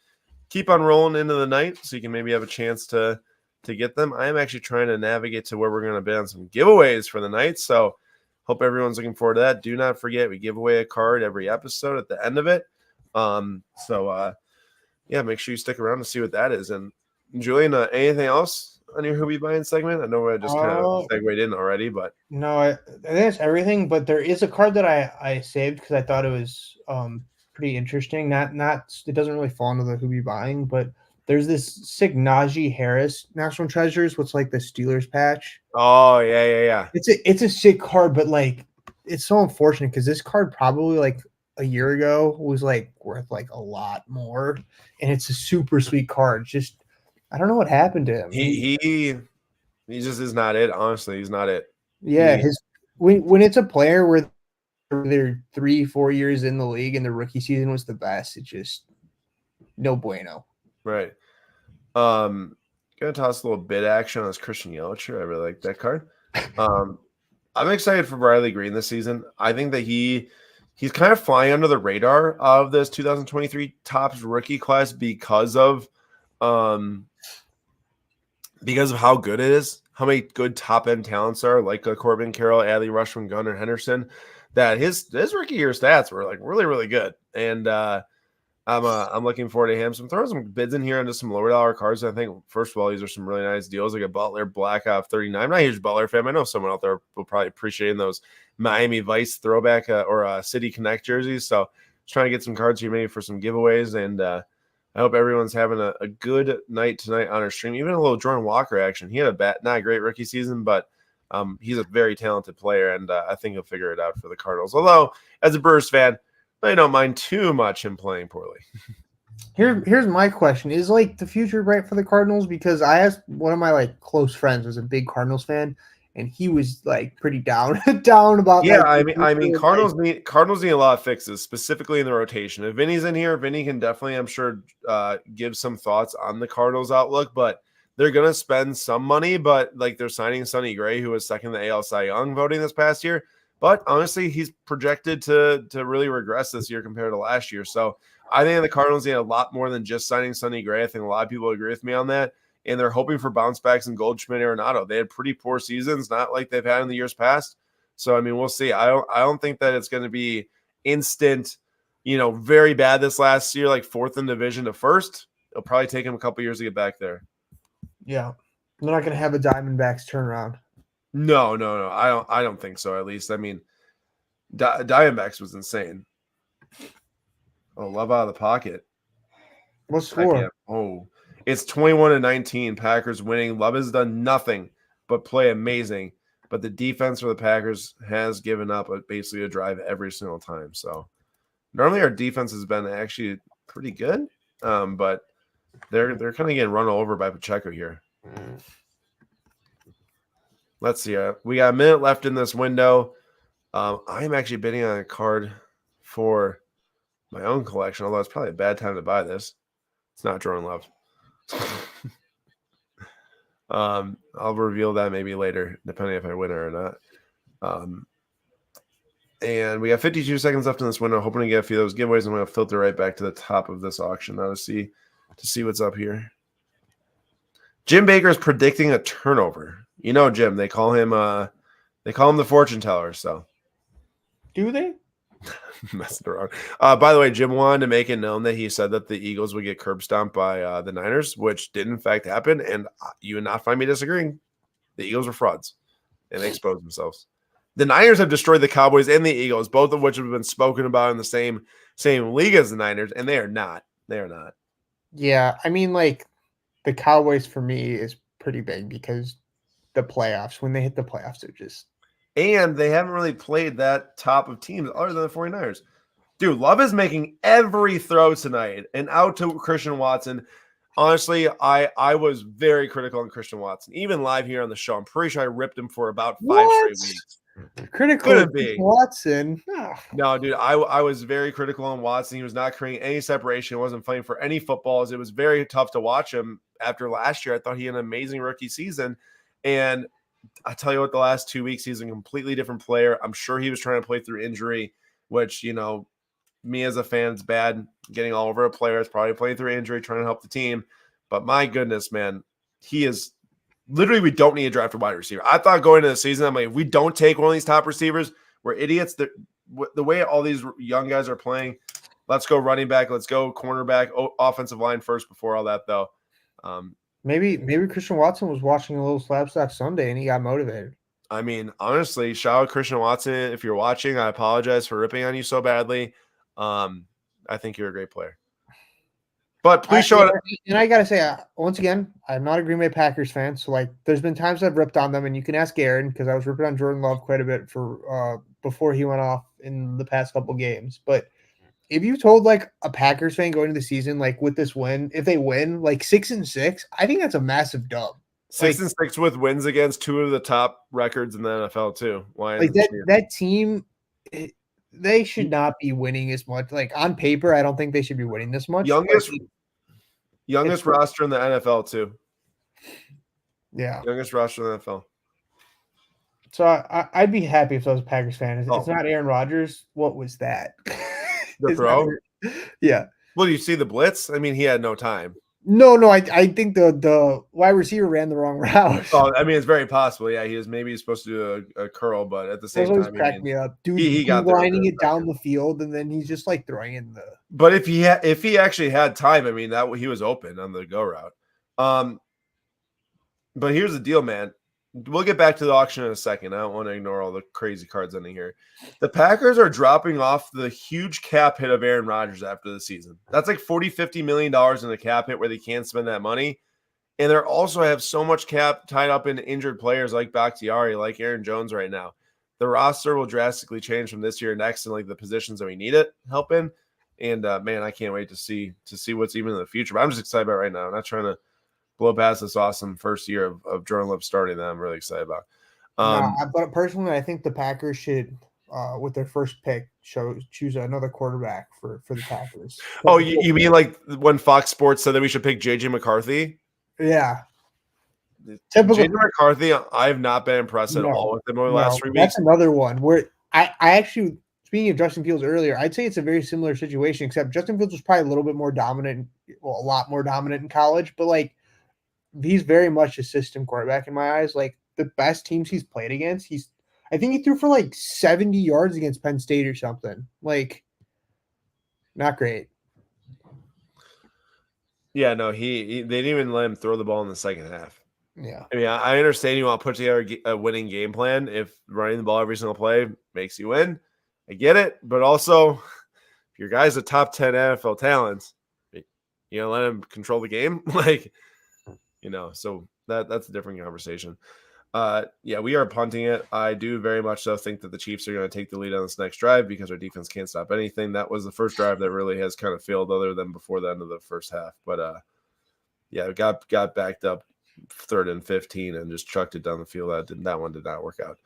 keep on rolling into the night, so you can maybe have a chance to get them. I am actually trying to navigate to where we're going to bid on some giveaways for the night. So hope everyone's looking forward to that. Do not forget, we give away a card every episode at the end of it. Make sure you stick around to see what that is. And Julian, anything else on your Who Be Buying segment? I know I just kind of segued in already, but no, I think that's everything. But there is a card that I saved because I thought it was pretty interesting. Not it doesn't really fall into the Who Be Buying, but there's this sick Najee Harris National Treasures, what's like the Steelers patch. Oh yeah. It's a sick card, but like it's so unfortunate because this card probably like a year ago was like worth like a lot more, and it's a super sweet card. Just I don't know what happened to him. He just is not it. Honestly, he's not it. Yeah, when it's a player where they're 3-4 years in the league and the rookie season was the best, it's just no bueno. Right. Gonna toss a little bid action on this Christian Yelich. I really like that card. I'm excited for Riley Green this season. I think that he's kind of flying under the radar of this 2023 Topps rookie class because of how good it is, how many good top end talents are, like Corbin Carroll, Adley Rutschman, Gunnar Henderson. That his rookie year stats were like really, really good. And I'm looking forward to him. So I'm throwing some bids in here into some lower dollar cards. I think first of all, these are some really nice deals. Like a Butler Black Ops 39. I'm not a huge Butler fan. I know someone out there will probably appreciate those Miami Vice throwback or City Connect jerseys. So just trying to get some cards here maybe for some giveaways. And I hope everyone's having a good night tonight on our stream. Even a little Jordan Walker action. He had not a great rookie season, but he's a very talented player, and I think he'll figure it out for the Cardinals. Although, as a Brewers fan, I don't mind too much him playing poorly. Here's my question: is like the future bright for the Cardinals? Because I asked one of my like close friends was a big Cardinals fan, and he was like pretty down about. Yeah, like, I mean, Cardinals need a lot of fixes, specifically in the rotation. If Vinny's in here, Vinny can definitely, I'm sure, give some thoughts on the Cardinals outlook. But they're gonna spend some money. But like they're signing Sonny Gray, who was second in the AL Cy Young voting this past year. But honestly, he's projected to really regress this year compared to last year. So I think the Cardinals need a lot more than just signing Sonny Gray. I think a lot of people agree with me on that. And they're hoping for bounce backs in Goldschmidt, Arenado. They had pretty poor seasons, not like they've had in the years past. So I mean, we'll see. I don't think that it's going to be instant, very bad this last year, like fourth in division to first. It'll probably take him a couple years to get back there. Yeah, they're not going to have a Diamondbacks turnaround. No. I don't think so. At least, I mean, Diamondbacks was insane. Oh, Love out of the pocket. What score? Oh, it's 21-19. Packers winning. Love has done nothing but play amazing, but the defense for the Packers has given up basically a drive every single time. So normally our defense has been actually pretty good, but they're kind of getting run over by Pacheco here. Let's see. We got a minute left in this window. I'm actually bidding on a card for my own collection, although it's probably a bad time to buy this. It's not Jordan Love. I'll reveal that maybe later, depending if I win it or not. And we got 52 seconds left in this window, hoping to get a few of those giveaways. I'm going to filter right back to the top of this auction now to see what's up here. Jim Baker is predicting a turnover. Jim, they call him the fortune teller. So, do they? Messing around. By the way, Jim wanted to make it known that he said that the Eagles would get curb stomped by the Niners, which did in fact happen. And you would not find me disagreeing. The Eagles were frauds, and they exposed themselves. The Niners have destroyed the Cowboys and the Eagles, both of which have been spoken about in the same league as the Niners, and they are not. They are not. Yeah, I mean, like the Cowboys for me is pretty big because the playoffs, when they hit the playoffs, they're just. And they haven't really played that top of teams other than the 49ers. Dude, Love is making every throw tonight and out to Christian Watson. Honestly, I was very critical on Christian Watson. Even live here on the show, I'm pretty sure I ripped him for about 5 straight weeks. Critical of Watson. Oh. No, dude, I was very critical on Watson. He was not creating any separation. He wasn't playing for any footballs. It was very tough to watch him after last year. I thought he had an amazing rookie season. And I tell you what, the last 2 weeks, he's a completely different player. I'm sure he was trying to play through injury, which, me as a fan, it's bad getting all over a player. It's probably playing through injury, trying to help the team. But my goodness, man, he is literally, we don't need a draft a wide receiver. I thought going into the season, I'm like, if we don't take one of these top receivers, we're idiots. The way all these young guys are playing, let's go running back, let's go cornerback, offensive line first before all that, though. Maybe Christian Watson was watching a little Slapstack Sunday and he got motivated. I mean, honestly, shout out Christian Watson. If you're watching, I apologize for ripping on you so badly. I think you're a great player. But please show it. And I got to say, once again, I'm not a Green Bay Packers fan. So, there's been times I've ripped on them, and you can ask Aaron because I was ripping on Jordan Love quite a bit for before he went off in the past couple games. But if you told, a Packers fan going into the season, with this win, if they win, 6-6, I think that's a massive dub. 6-6 with wins against two of the top records in the NFL, too. That team – they should not be winning as much. On paper, I don't think they should be winning this much. Youngest roster in the NFL, too. Yeah. Youngest roster in the NFL. So I'd be happy if I was a Packers fan. It's not Aaron Rodgers. What was that? The throw? Yeah. Well, you see the blitz? I mean, he had no time. No, I think the wide receiver ran the wrong route. Oh, I mean, it's very possible. Yeah, he was supposed to do a curl, but at the Those same always time, I crack mean, me up. Dude he got there. lining it down the field, and then he's just like throwing in the. But if he actually had time, I mean, that he was open on the go route. But here's the deal, man. We'll get back to the auction in a second. I don't want to ignore all the crazy cards ending here. The Packers are dropping off the huge cap hit of Aaron Rodgers after the season. That's like $40-50 million in the cap hit where they can't spend that money. And they also have so much cap tied up in injured players like Bakhtiari, like Aaron Jones right now. The roster will drastically change from this year to next in like the positions that we need it help in. And man, I can't wait to see what's even in the future. But I'm just excited about it right now. I'm not trying to blow past this awesome first year of Jordan Love starting that I'm really excited about. But personally, I think the Packers should, with their first pick, choose another quarterback for the Packers. Oh, you mean like when Fox Sports said that we should pick JJ McCarthy? Yeah. Typical. JJ McCarthy, I have not been impressed at all with him over the last 3 weeks. That's another one where I actually, speaking of Justin Fields earlier, I'd say it's a very similar situation, except Justin Fields was probably a little bit more dominant, a lot more dominant in college, but like he's very much a system quarterback in my eyes. Like the best teams he's played against, I think he threw for like 70 yards against Penn State or something. Like, not great. Yeah, no, they didn't even let him throw the ball in the second half. Yeah. I mean, I understand you want to put together a winning game plan if running the ball every single play makes you win. I get it. But also, if your guy's a top 10 NFL talent, you know, let him control the game. Like, you know, so that's a different conversation. Yeah, we are punting it. I do very much so think that the Chiefs are going to take the lead on this next drive because our defense can't stop anything. That was the first drive that really has kind of failed other than before the end of the first half. But yeah, got backed up 3rd and 15 and just chucked it down the field. That one did not work out.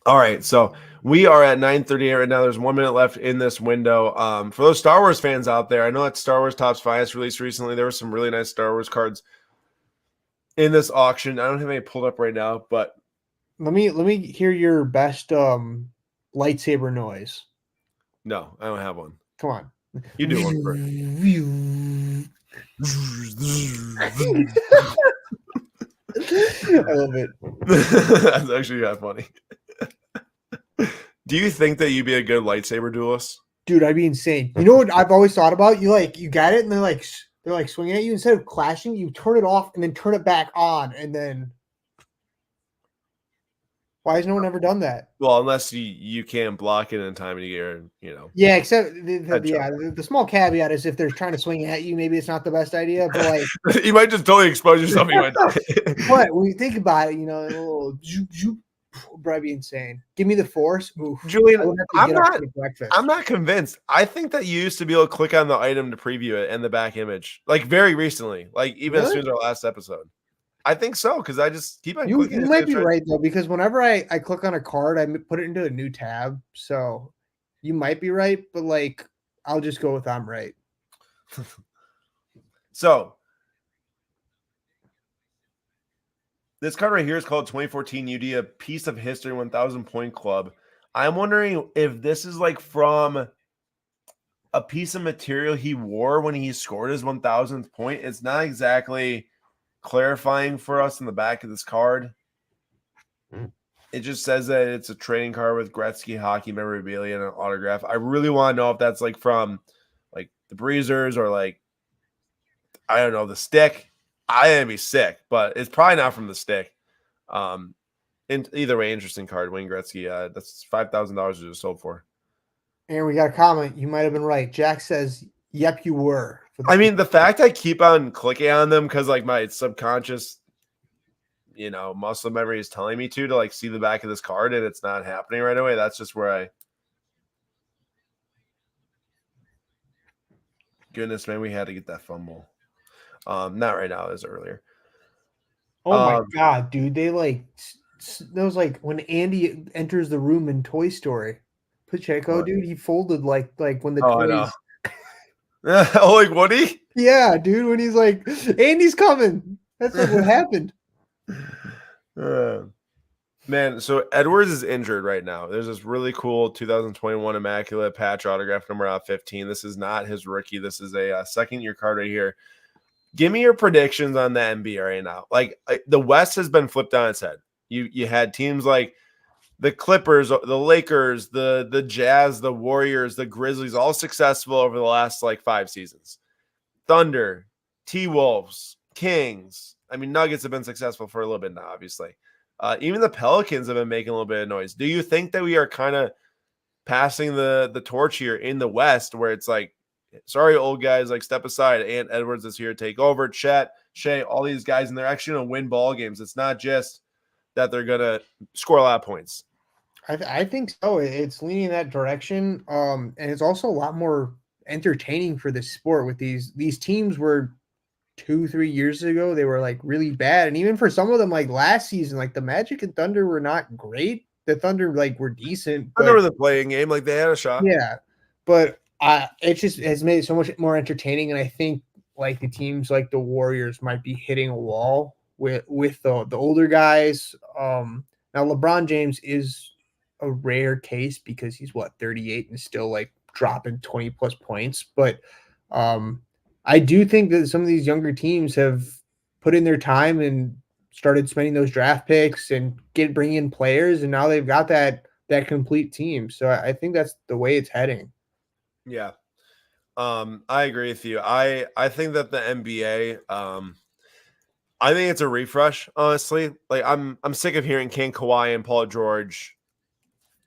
All right, so we are at 9:38 right now. There's 1 minute left in this window. For those Star Wars fans out there, I know that Star Wars Topps Finest released recently. There were some really nice Star Wars cards in this auction. I don't have any pulled up right now, but let me hear your best lightsaber noise. No, I don't have one. Come on. You do one first. I love it. That's actually kind of funny. Do you think that you'd be a good lightsaber duelist? Dude, I'd be insane. You know what I've always thought about? You got it, and they're like swinging at you. Instead of clashing, you turn it off and then turn it back on, and then why has no one ever done that? Well, unless you can't block it in time to get your, Yeah, except the small caveat is if they're trying to swing at you, maybe it's not the best idea. But like, you might just totally expose yourself. But when you think about it, a little that'd be insane. Give me the force. Oof. Julian, I'm not convinced. I think that you used to be able to click on the item to preview it and the back image, like very recently, like even as soon as our last episode. I think so because I just keep on clicking. You might be right though, because whenever I click on a card, I put it into a new tab. So you might be right, but like I'll just go with I'm right. So this card right here is called 2014 UD, a piece of history 1000 point club. I'm wondering if this is like from a piece of material he wore when he scored his 1000th point. It's not exactly clarifying for us in the back of this card. It just says that it's a trading card with Gretzky hockey memorabilia and an autograph. I really want to know if that's like from like the Breezers or like, I don't know, the Stick. I am be sick, but it's probably not from the Stick. In either way, interesting card. Wayne Gretzky. That's $5,000 it just sold for. And we got a comment. You might have been right. Jack says, "Yep, you were." I mean, the fact I keep on clicking on them because like my subconscious, muscle memory is telling me to like see the back of this card, and it's not happening right away. That's just where I. Goodness, man, we had to get that fumble. Not right now, as earlier. Oh my god, dude! That was like when Andy enters the room in Toy Story. Pacheco, dude, he folded like when the toys. I know. Oh, like Woody? Yeah, dude. When he's like, Andy's coming. That's like what happened. Man, so Edwards is injured right now. There's this really cool 2021 Immaculate patch autograph number out 15. This is not his rookie. This is a second-year card right here. Give me your predictions on the NBA right now. Like the West has been flipped on its head. You had teams like the Clippers, the Lakers, the Jazz, the Warriors, the Grizzlies, all successful over the last like 5 seasons. Thunder, T-Wolves, Kings. I mean, Nuggets have been successful for a little bit now, obviously. Even the Pelicans have been making a little bit of noise. Do you think that we are kind of passing the torch here in the West, where it's like, sorry, old guys, like step aside. Ant Edwards is here to take over. Chet, Shea, all these guys, and they're actually going to win ball games. It's not just that they're going to score a lot of points. I think so. It's leaning in that direction, and it's also a lot more entertaining for the sport. With these teams were 2-3 years ago, they were like really bad, and even for some of them, like last season, like the Magic and Thunder were not great. The Thunder like were decent. I remember the playing game, like they had a shot. Yeah, but it just has made it so much more entertaining, and I think like the teams like the Warriors might be hitting a wall with the older guys. Now LeBron James is a rare case because he's 38 and still like dropping 20 plus points, but I do think that some of these younger teams have put in their time and started spending those draft picks and bringing in players, and now they've got that complete team. So I think that's the way it's heading. Yeah. I agree with you. I think that the NBA, I think it's a refresh, honestly. Like I'm sick of hearing can Kawhi and Paul George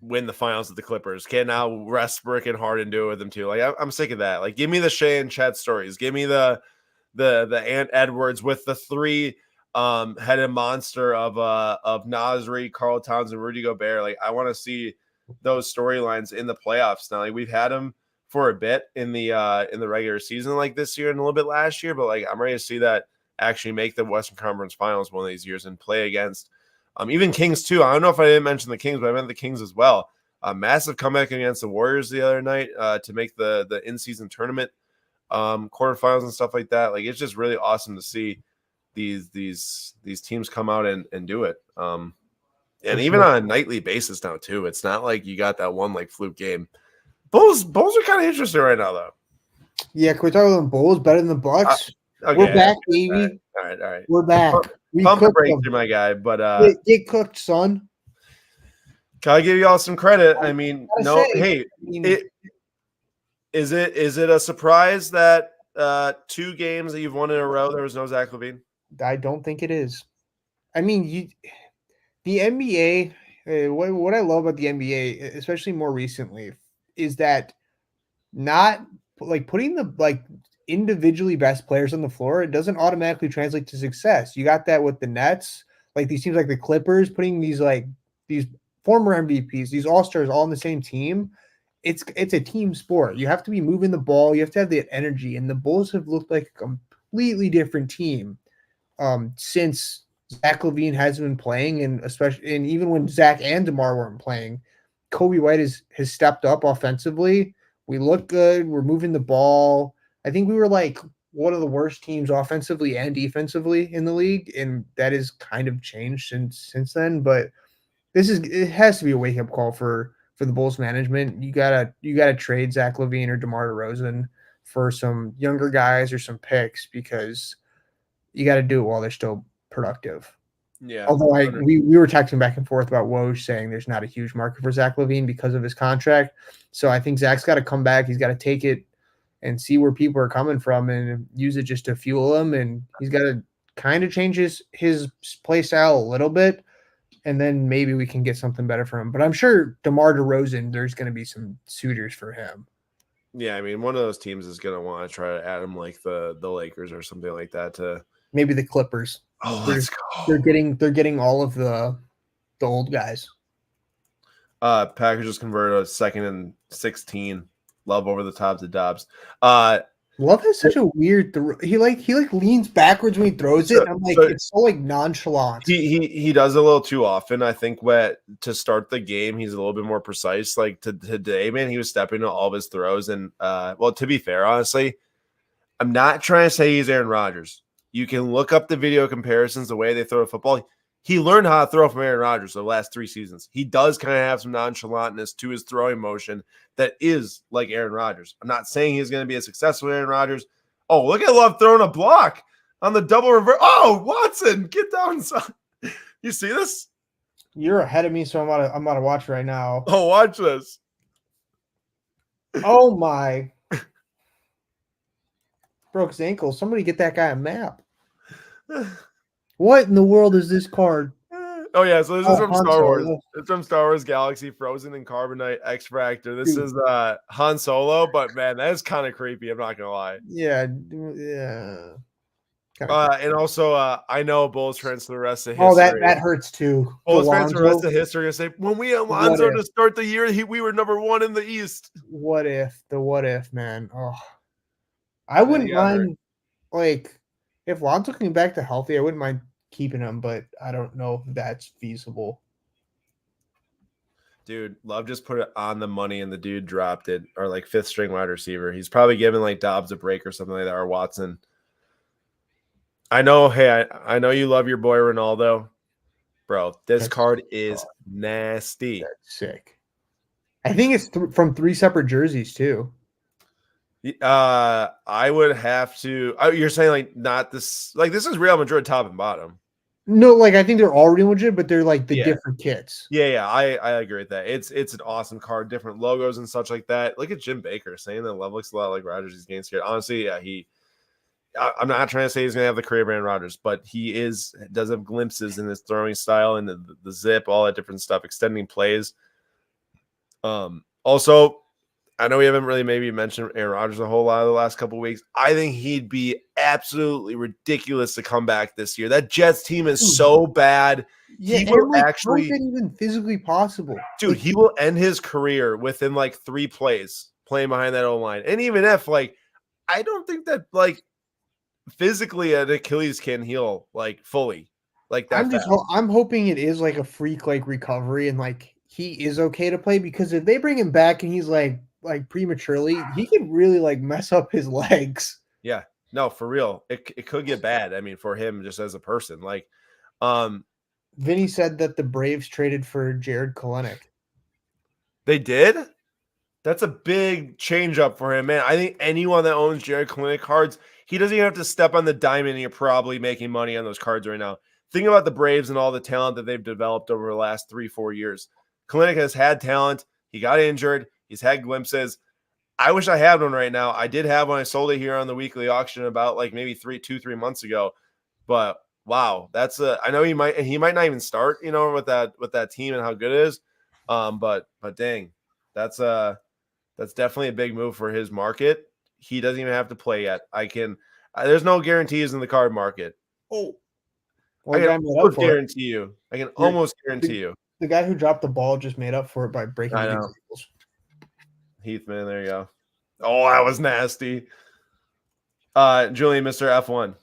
win the finals with the Clippers. Can now Westbrook and Harden do it with them too? Like I'm sick of that. Like give me the Shea and Chet stories. Give me the Ant Edwards with the 3 headed monster of Nasri, Karl Towns, and Rudy Gobert. Like I want to see those storylines in the playoffs now. Like we've had them for a bit in the regular season, like this year and a little bit last year, but like I'm ready to see that actually make the Western Conference Finals one of these years and play against even Kings too. I don't know if I didn't mention the Kings, but I meant the Kings as well. Massive comeback against the Warriors the other night to make the in-season tournament quarterfinals and stuff like that. Like it's just really awesome to see these teams come out and do it. And even on a nightly basis now too. It's not like you got that one like fluke game. Bulls are kind of interesting right now though. Yeah, can we talk about the Bulls better than the Bucks? Okay, we're back, baby. All right. We're back. We pump the brakes to my guy, but get cooked, son. Can I give y'all some credit? I mean, no, hey, is it a surprise that 2 games that you've won in a row there was no Zach LaVine? I don't think it is. I mean, the NBA. What I love about the NBA, especially more recently, is that not like putting the like individually best players on the floor, it doesn't automatically translate to success. You got that with the Nets, like these teams like the Clippers, putting these former MVPs, these all-stars all on the same team. It's a team sport. You have to be moving the ball, you have to have the energy, and the Bulls have looked like a completely different team since Zach LaVine has been playing, and even when Zach and DeMar weren't playing, Kobe White has stepped up offensively. We look good. We're moving the ball. I think we were like one of the worst teams offensively and defensively in the league, and that has kind of changed since then. But it has to be a wake up call for the Bulls management. You gotta trade Zach LaVine or DeMar DeRozan for some younger guys or some picks, because you got to do it while they're still productive. Yeah. Although we were texting back and forth about Woj saying there's not a huge market for Zach LaVine because of his contract. So I think Zach's got to come back. He's got to take it and see where people are coming from and use it just to fuel him. And he's got to kind of change his play style a little bit, and then maybe we can get something better for him. But I'm sure DeMar DeRozan, there's going to be some suitors for him. Yeah, I mean, one of those teams is going to want to try to add him, like the Lakers or something like that. To maybe the Clippers. Oh, let's go. They're getting all of the old guys. Packers just converted a 2nd and 16. Love over the top to Dobbs. Love has such a weird he leans backwards when he throws it. I'm like, it's so like nonchalant. He does a little too often. I think to start the game, he's a little bit more precise. Like today, man, he was stepping to all of his throws. And well, to be fair, honestly, I'm not trying to say he's Aaron Rodgers. You can look up the video comparisons, the way they throw a football. he learned how to throw from Aaron Rodgers the last 3 seasons. He does kind of have some nonchalantness to his throwing motion that is like Aaron Rodgers. I'm not saying he's going to be as successful as Aaron Rodgers. Oh, look at Love throwing a block on the double reverse. Oh, Watson, get down, son. You see this? You're ahead of me, so I'm about to watch right now. Oh, watch this. Oh my. Broke his ankle. Somebody get that guy a map. What in the world is this card? Oh yeah, so this is from Han Star Wars. Solo. It's from Star Wars Galaxy, Frozen and Carbonite X Fractor. This is Han Solo, but man, that is kind of creepy. I'm not gonna lie. Yeah. And also, I know Bulls fans for the rest of history. Oh, that hurts too. Bulls fans for the rest of history are gonna say, when we had Lonzo to start the year, we were number 1 in the East. What if? What if, man? Oh, I wouldn't mind. Like, if Lonzo came back to healthy, I wouldn't mind keeping him, but I don't know if that's feasible. Dude, Love just put it on the money and the dude dropped it, or like 5th string wide receiver. He's probably giving like Dobbs a break or something like that, or Watson. I know, hey, I know you love your boy Ronaldo. Bro, this card is nasty. That's sick. I think it's from 3 separate jerseys too. I would have to. You're saying like not this? Like this is Real Madrid top and bottom. No, like I think they're all Real Madrid, but they're like the different kits. Yeah, I agree with that. It's an awesome card, different logos and such like that. Look at Jim Baker saying that Love looks a lot like Rodgers. He's getting scared. Honestly, yeah, I'm not trying to say he's gonna have the career brand Rodgers, but he does have glimpses in his throwing style and the zip, all that different stuff, extending plays. Also, I know we haven't really maybe mentioned Aaron Rodgers a whole lot of the last couple of weeks. I think he'd be absolutely ridiculous to come back this year. That Jets team is so bad. Yeah, he will like, actually, how is that even physically possible? Dude, he will end his career within like 3 plays playing behind that O-line. And even if like, I don't think that like physically an Achilles can heal like fully. Like that. I'm hoping it is like a freak like recovery and like he is okay to play, because if they bring him back and he's like prematurely, he could really like mess up his legs. Yeah, no, for real. It could get bad. I mean, for him just as a person. Like Vinny said that the Braves traded for Jared Kalenic. They did? That's a big change up for him, man. I think anyone that owns Jared Kalenic cards, he doesn't even have to step on the diamond and you're probably making money on those cards right now. Think about the Braves and all the talent that they've developed over the last 3-4 years. Kalenic has had talent. He got injured. He's had glimpses. I wish I had one right now. I did have one. I sold it here on the weekly auction about like maybe 3 months ago. But wow, I know he might not even start, with that team and how good it is. But dang, that's definitely a big move for his market. He doesn't even have to play yet. There's no guarantees in the card market. Oh, I can almost guarantee you. The guy who dropped the ball just made up for it by breaking the examples. Heathman, there you go. Oh, that was nasty. Julian, Mr. F1.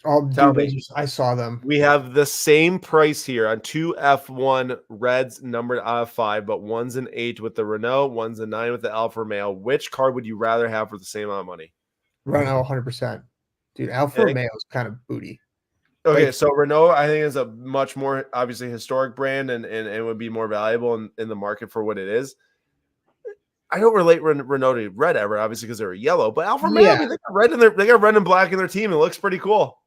Oh, dude, I saw them. We have the same price here on 2 F1 Reds numbered out of 5, but one's an 8 with the Renault, one's a 9 with the Alfa Romeo. Which card would you rather have for the same amount of money? Renault, 100%. Dude, Alfa Romeo is kind of booty. Okay, so Renault, I think, is a much more obviously historic brand and would be more valuable in the market for what it is. I don't relate Renault to red ever, obviously, because they're yellow. But Alfa Romeo, they got red and black in their team. It looks pretty cool.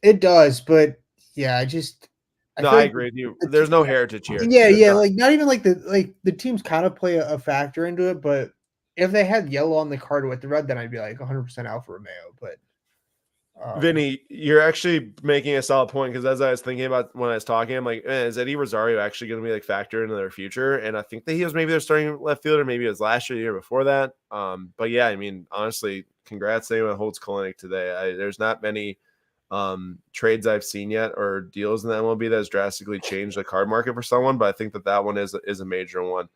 It does, but yeah, I agree with you. There's no heritage here. Yeah, like not even like the teams kind of play a factor into it. But if they had yellow on the card with the red, then I'd be like 100% Alfa Romeo. But Vinny, you're actually making a solid point, because as I was thinking about when I was talking, I'm like, is Eddie Rosario actually going to be like factor into their future? And I think that he was maybe their starting left fielder, maybe it was last year, the year before that. But yeah, I mean, honestly, congrats to anyone that holds Kalenic today. There's not many trades I've seen yet or deals in the MLB that has drastically changed the card market for someone, but I think that one is a major one.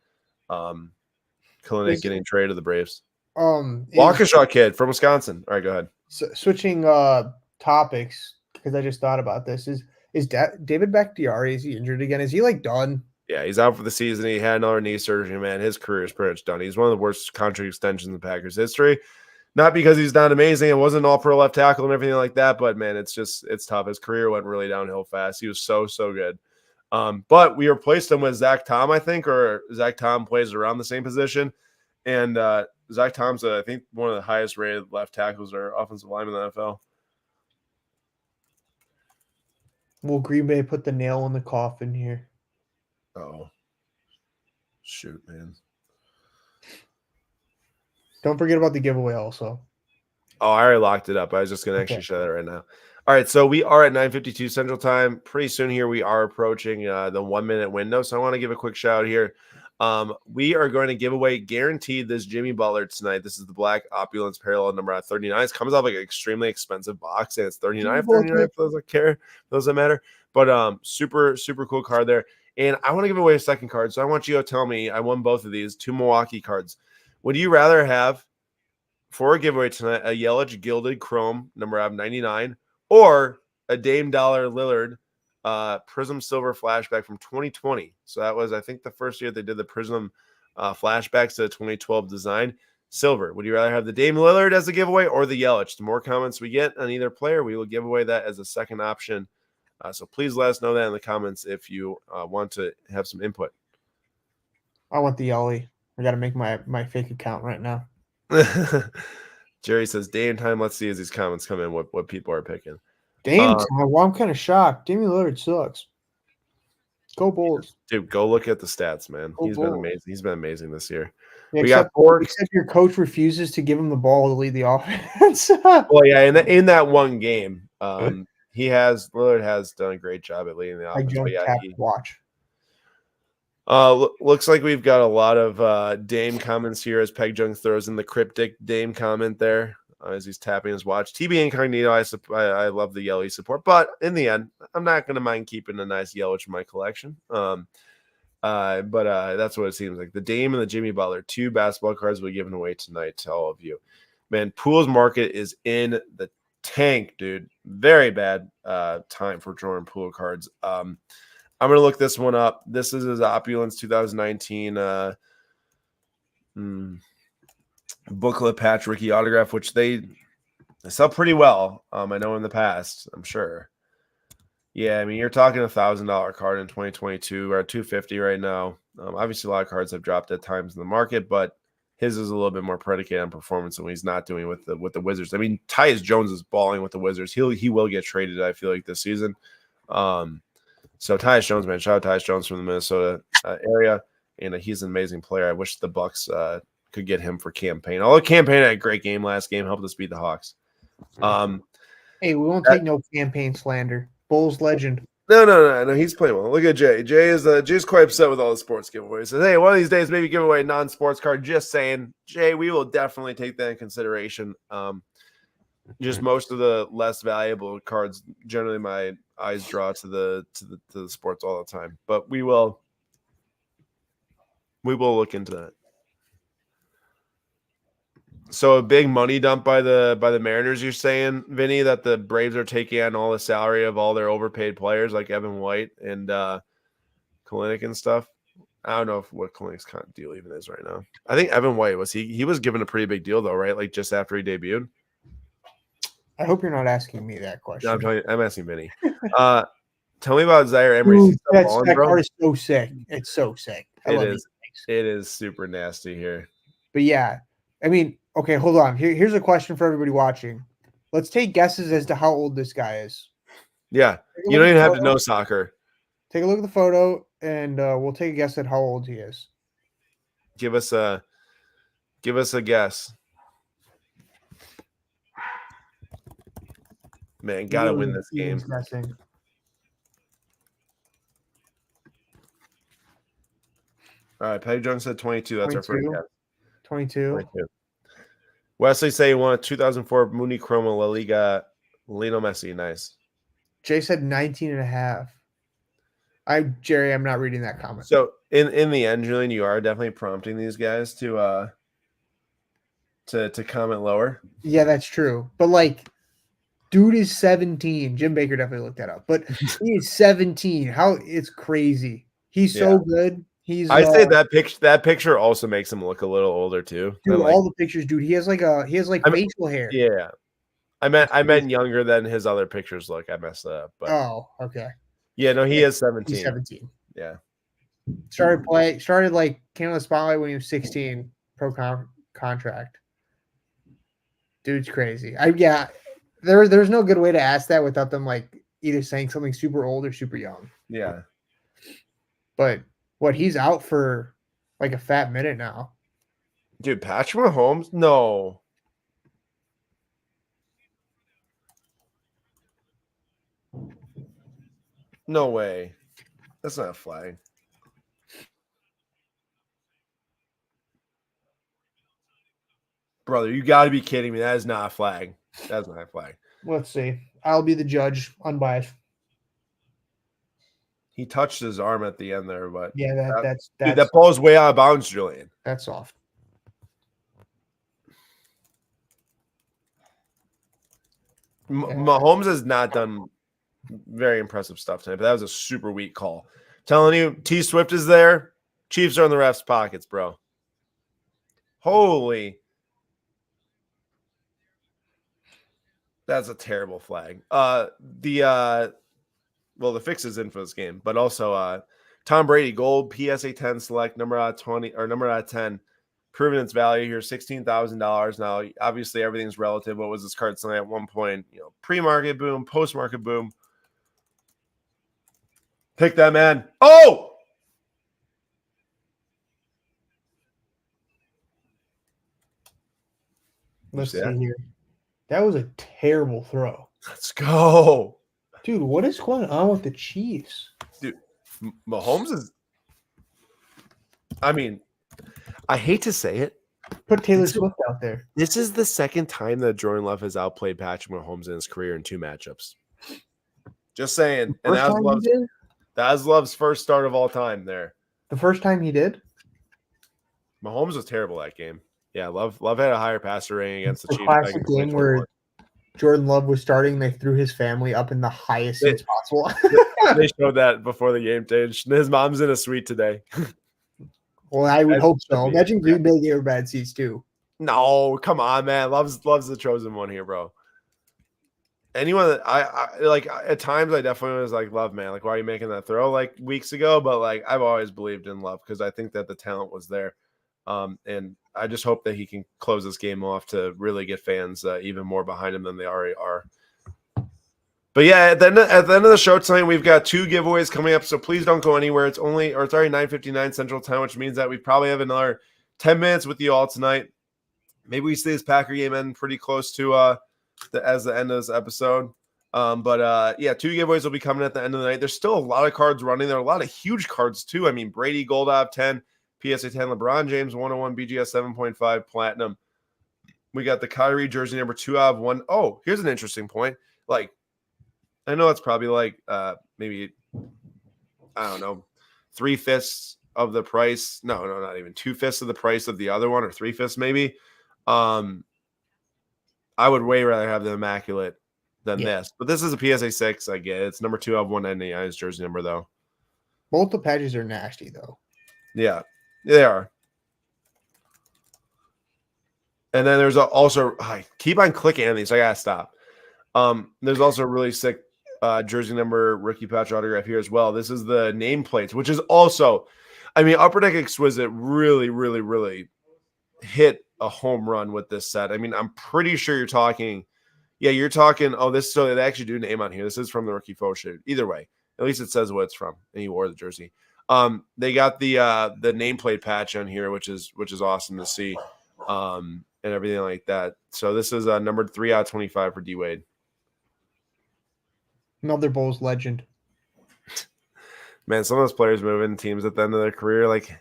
Kalenic getting traded to the Braves. Waukesha kid from Wisconsin. All right, go ahead. Switching topics, because I just thought about this. Is David Bakhtiari, is he injured again? Is he like done? Yeah, he's out for the season. He had another knee surgery, man. His career is pretty much done. He's one of the worst contract extensions in Packers history. Not because he's not amazing. It wasn't all pro left tackle and everything like that, but man, it's tough. His career went really downhill fast. He was so good. But we replaced him with Zach Tom, I think, or Zach Tom plays around the same position. And Zach Tom's, I think, one of the highest rated left tackles or offensive linemen in the NFL. Will Green Bay put the nail in the coffin here? Oh, shoot, man. Don't forget about the giveaway also. Oh, I already locked it up. I was just going to actually show that right now. All right, so we are at 9:52 Central Time. Pretty soon here we are approaching the 1 minute window. So I want to give a quick shout out here. We are going to give away guaranteed this Jimmy Butler tonight. This is the Black Opulence Parallel number 39. It comes off like an extremely expensive box, and it's $39 for those that care, those that matter. But super cool card there. And I want to give away a second card. So I want you to tell me I won both of these, 2 Milwaukee cards. Would you rather have for a giveaway tonight a Yelich Gilded Chrome number 99 or a Dame Dollar Lillard Prism Silver flashback from 2020? So that was, I think, the first year they did the Prism flashbacks to the 2012 design. Silver. Would you rather have the Dame Lillard as a giveaway or the Yelich? The more comments we get on either player, we will give away that as a second option. So please let us know that in the comments if you want to have some input. I want the Yelich. I got to make my fake account right now. Jerry says Dame time. Let's see as these comments come in what people are picking. Dame time. Well, I'm kind of shocked. Damian Lillard sucks. Go Bulls. Dude, go look at the stats, man. Go He's Bulls. been amazing. He's been amazing this year. Yeah, we got 4. Except your coach refuses to give him the ball to lead the offense. Well, yeah, in that one game, Lillard has done a great job at leading the offense. I don't watch. Looks like we've got a lot of Dame comments here as Peg Jung throws in the cryptic Dame comment there as he's tapping his watch. TB Incognito, I love the Yelich support, but in the end, I'm not going to mind keeping a nice Yelich in my collection. But that's what it seems like. The Dame and the Jimmy Butler, 2 basketball cards will be given away tonight to all of you. Man, Pools market is in the tank, dude. Very bad time for drawing Pool cards. I'm going to look this one up. This is his Opulence 2019 booklet patch rookie autograph, which they sell pretty well. I know in the past, I'm sure. Yeah, I mean, you're talking $1,000 card in 2022 or $250 right now. Obviously, a lot of cards have dropped at times in the market, but his is a little bit more predicated on performance than he's not doing with the Wizards. I mean, Tyus Jones is balling with the Wizards. He will get traded, I feel like, this season. So Tyus Jones, man, shout out Tyus Jones from the Minnesota area, and he's an amazing player. I wish the Bucks could get him for Campaign. Although Campaign had a great game last game, helped us beat the Hawks. Hey, we won't take no Campaign slander. Bulls legend. No. He's playing well. Look at Jay. Jay's quite upset with all the sports giveaways. Says, hey, one of these days, maybe give away a non-sports card. Just saying, Jay, we will definitely take that in consideration. Just most of the less valuable cards, generally my eyes draw to the sports all the time. But we will look into that. So a big money dump by the Mariners, you're saying, Vinny, that the Braves are taking on all the salary of all their overpaid players like Evan White and Kalinick and stuff. I don't know what Kalinik's kind of deal even is right now. I think Evan White he was given a pretty big deal though, right? Like just after he debuted. I hope you're not asking me that question. No, I'm asking Vinny. Tell me about Zaire Emery. That card is so sick. It's so sick. It is super nasty here. But yeah, I mean, okay, hold on. Here's a question for everybody watching. Let's take guesses as to how old this guy is. Yeah, you don't even have to know soccer. Take a look at the photo, and we'll take a guess at how old he is. Give us a guess. Man, gotta win this game. All right, Peg Jones said 22. That's 22? Our first guess. 22. Wesley say he won a 2004 Mooney Chroma La Liga. Lionel Messi, nice. Jay said 19 and a half. Jerry, I'm not reading that comment. So in the end, Julian, you are definitely prompting these guys to comment lower. Yeah, that's true. But like, dude is 17. Jim Baker definitely looked that up. But he is 17. It's crazy. He's so good. He's I say that picture also makes him look a little older too. dude, Than, all the pictures, dude. He has facial hair. yeah. I meant younger than his other pictures look. I messed that up. But Oh, okay. yeah, no, he is 17. He's 17. Yeah. Started like came on the spotlight when he was 16, contract. Dude's crazy. There's no good way to ask that without them like either saying something super old or super young. Yeah. But what he's out for like a fat minute now. Dude, Patrick Mahomes? No. No way. That's not a flag. Brother, you got to be kidding me. That is not a flag. That's not a flag. Let's see. I'll be the judge, unbiased. He touched his arm at the end there, but yeah, that's dude, that ball is way out of bounds, Julian. That's soft. Mahomes has not done very impressive stuff tonight, but that was a super weak call. Telling you, T Swift is there. Chiefs are in the refs' pockets, bro. Holy. That's a terrible flag. The fix is in for this game, but also Tom Brady, gold PSA 10 select, number out of 20 or number out of 10, proving its value here, $16,000. Now, obviously, everything's relative. What was this card selling at one point? Pre-market boom, post-market boom. Pick that man. Oh! Let's see here. That was a terrible throw. Let's go. Dude, what is going on with the Chiefs? Dude, Mahomes is... I mean, I hate to say it. Put Taylor Swift out there. This is the second time that Jordan Love has outplayed Patrick Mahomes in his career in 2 matchups. Just saying. And that was Love's first start of all time there. The first time he did? Mahomes was terrible that game. Yeah, Love had a higher passer rating against the Chiefs. Classic game where Jordan Love was starting. They threw his family up in the highest seats possible. They showed that before the game stage. His mom's in a suite today. Well, I would hope so. Imagine Green Bay gave her bad seats too. No, come on, man. Love's the chosen one here, bro. Anyone that I like at times, I definitely was like, Love, man. Like, why are you making that throw like weeks ago? But like, I've always believed in Love because I think that the talent was there. And I just hope that he can close this game off to really get fans even more behind him than they already are. But yeah, at the end of the show tonight, we've got 2 giveaways coming up, so please don't go anywhere. It's already 9:59 Central Time, which means that we probably have another 10 minutes with you all tonight. Maybe we see this Packer game end pretty close to the end of this episode. But 2 giveaways will be coming at the end of the night. There's still a lot of cards running. There are a lot of huge cards too. I mean, Brady Gold out of 10, PSA 10, LeBron James 101, BGS 7.5 Platinum. We got the Kyrie jersey number 2 out of 1. Oh, here's an interesting point. Like, I know it's probably like maybe, I don't know, 3/5 of the price. No, not even 2/5 of the price of the other one, or 3/5 maybe. I would way rather have the Immaculate than this. But this is a PSA 6, I get it. It's number 2 out of 199, his jersey number, though. Both the patches are nasty, though. Yeah, they are. And then there's also, I keep on clicking on these. I got to stop. There's also a really sick jersey number rookie patch autograph here as well. This is the nameplates, which is also, I mean, Upper Deck Exquisite really, really, really hit a home run with this set. I mean, I'm pretty sure you're talking, so they actually do name on here. This is from the rookie photo shoot. Either way, at least it says what it's from, and he wore the jersey. They got the nameplate patch on here, which is awesome to see, and everything like that. So this is number 3 out of 25 for D Wade. Another Bulls legend. Man, some of those players moving teams at the end of their career, like,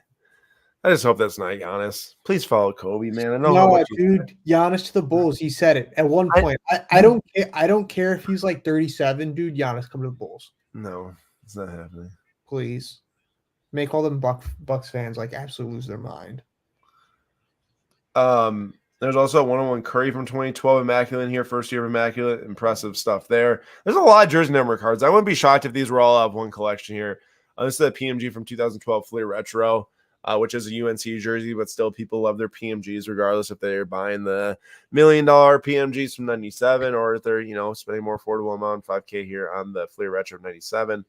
I just hope that's not Giannis. Please follow Kobe, man. I know how much dude, Giannis to the Bulls. He said it at one point. I don't care if he's like 37, dude. Giannis come to the Bulls. No, it's not happening. Please make all them Bucks fans like absolutely lose their mind. There's also a 101 Curry from 2012 Immaculate in here, first year of Immaculate. Impressive stuff there. There's a lot of jersey number cards. I wouldn't be shocked if these were all out of one collection here. This is a PMG from 2012 Fleer Retro, which is a UNC jersey, but still people love their PMGs regardless if they're buying the $1 million PMGs from 97 or if they're, spending more affordable amount, 5K here on the Fleer Retro 97.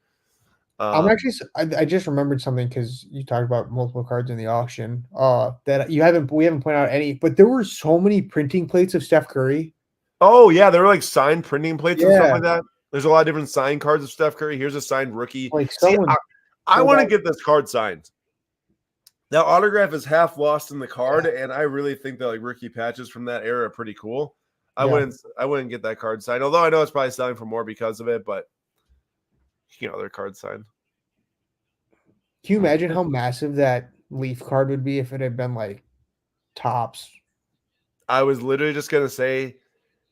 I'm actually. I just remembered something because you talked about multiple cards in the auction. That we haven't pointed out any, but there were so many printing plates of Steph Curry. Oh yeah, there were like signed printing plates and stuff Yeah. like that. There's a lot of different signed cards of Steph Curry. Here's a signed rookie. Like See, someone I want to out- get this card signed. That autograph is half lost in the card, and I really think that like rookie patches from that era are pretty cool. I wouldn't get that card signed, although I know it's probably selling for more because of it, but their card signed. Can you imagine how massive that Leaf card would be if it had been like tops? I was literally just gonna say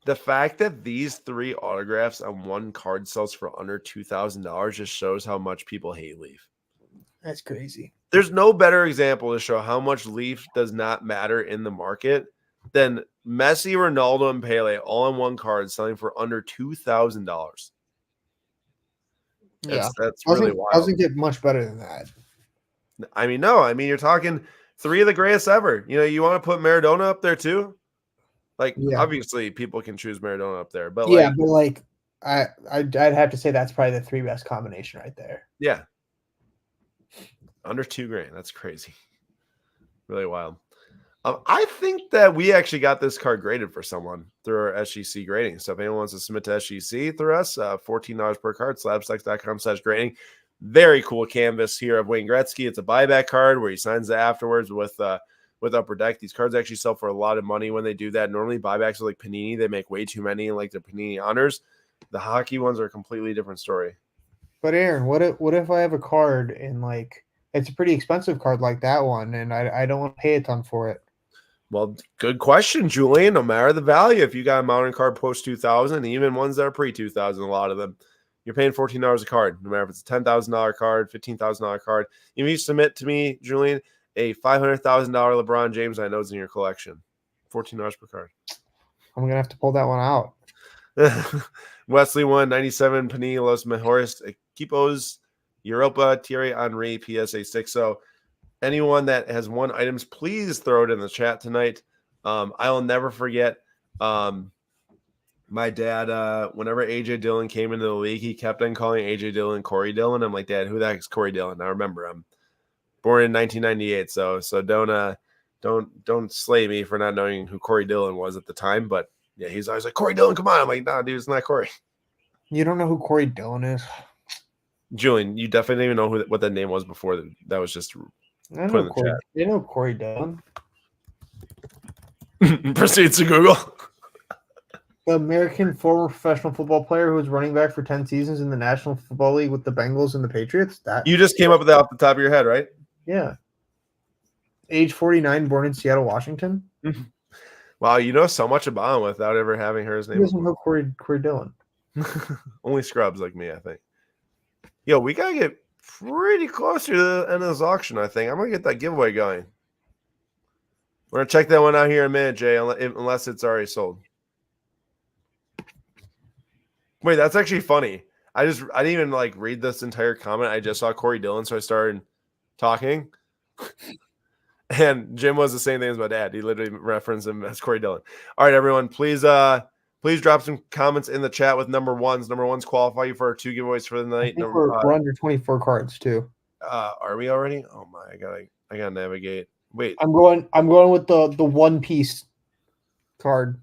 the fact that these 3 autographs on one card sells for under $2,000 just shows how much people hate Leaf. That's crazy. There's no better example to show how much Leaf does not matter in the market than Messi, Ronaldo, and Pele all in one card selling for under $2,000. Yeah, that's really wild. Doesn't get much better than that. I mean, no. I mean, you're talking 3 of the greatest ever. You want to put Maradona up there too? Like, obviously, people can choose Maradona up there, but I'd have to say that's probably the 3 best combination right there. Yeah, under $2,000. That's crazy. Really wild. I think that we actually got this card graded for someone through our SGC grading. So if anyone wants to submit to SGC through us, $14 per card, slabstacks.com/grading. Very cool canvas here of Wayne Gretzky. It's a buyback card where he signs it afterwards with Upper Deck. These cards actually sell for a lot of money when they do that. Normally buybacks are like Panini. They make way too many, like the Panini honors. The hockey ones are a completely different story. But Aaron, what if I have a card and like it's a pretty expensive card like that one, and I don't want to pay a ton for it? Well, good question, Julian. No matter the value, if you got a modern card post 2000, even ones that are pre 2000, a lot of them, you're paying $14 a card. No matter if it's a $10,000 card, $15,000 card. If you submit to me, Julian, a $500,000 LeBron James, I know is in your collection. $14 per card. I'm gonna have to pull that one out. Wesley 197, Panini Los Mejores Equipos, Europa, Thierry Henry, PSA 6. So anyone that has won items, please throw it in the chat tonight. I'll never forget my dad, whenever AJ Dillon came into the league, he kept on calling AJ Dillon Corey Dillon. I'm like, Dad, who the heck is Corey Dillon? I remember I'm born in 1998, so don't slay me for not knowing who Corey Dillon was at the time. But yeah, he's always like, Corey Dillon, come on. I'm like, nah, dude, it's not Corey. You don't know who Corey Dillon is? Julian, you definitely didn't even know what that name was before. That was just I know Corey Dillon. Proceeds to Google. The American former professional football player who was running back for 10 seasons in the National Football League with the Bengals and the Patriots. That you just came up with that off the top of your head, right? Yeah. Age 49, born in Seattle, Washington. Wow, you know so much about him without ever having heard his name. He doesn't know Corey Dillon. Only scrubs like me, I think. Yo, we gotta get pretty close to the end of this auction, I think. I'm gonna get that giveaway going. We're gonna check that one out here in a minute, Jay, unless it's already sold. Wait, that's actually funny. I didn't even like read this entire comment. I just saw Corey Dillon, so I started talking. And Jim was the same thing as my dad. He literally referenced him as Corey Dillon. All right, everyone, please drop some comments in the chat with number ones. Number ones qualify you for our 2 giveaways for the night. We're under 24 cards too. Are we already? Oh my, I gotta navigate. Wait, I'm going with the One Piece card.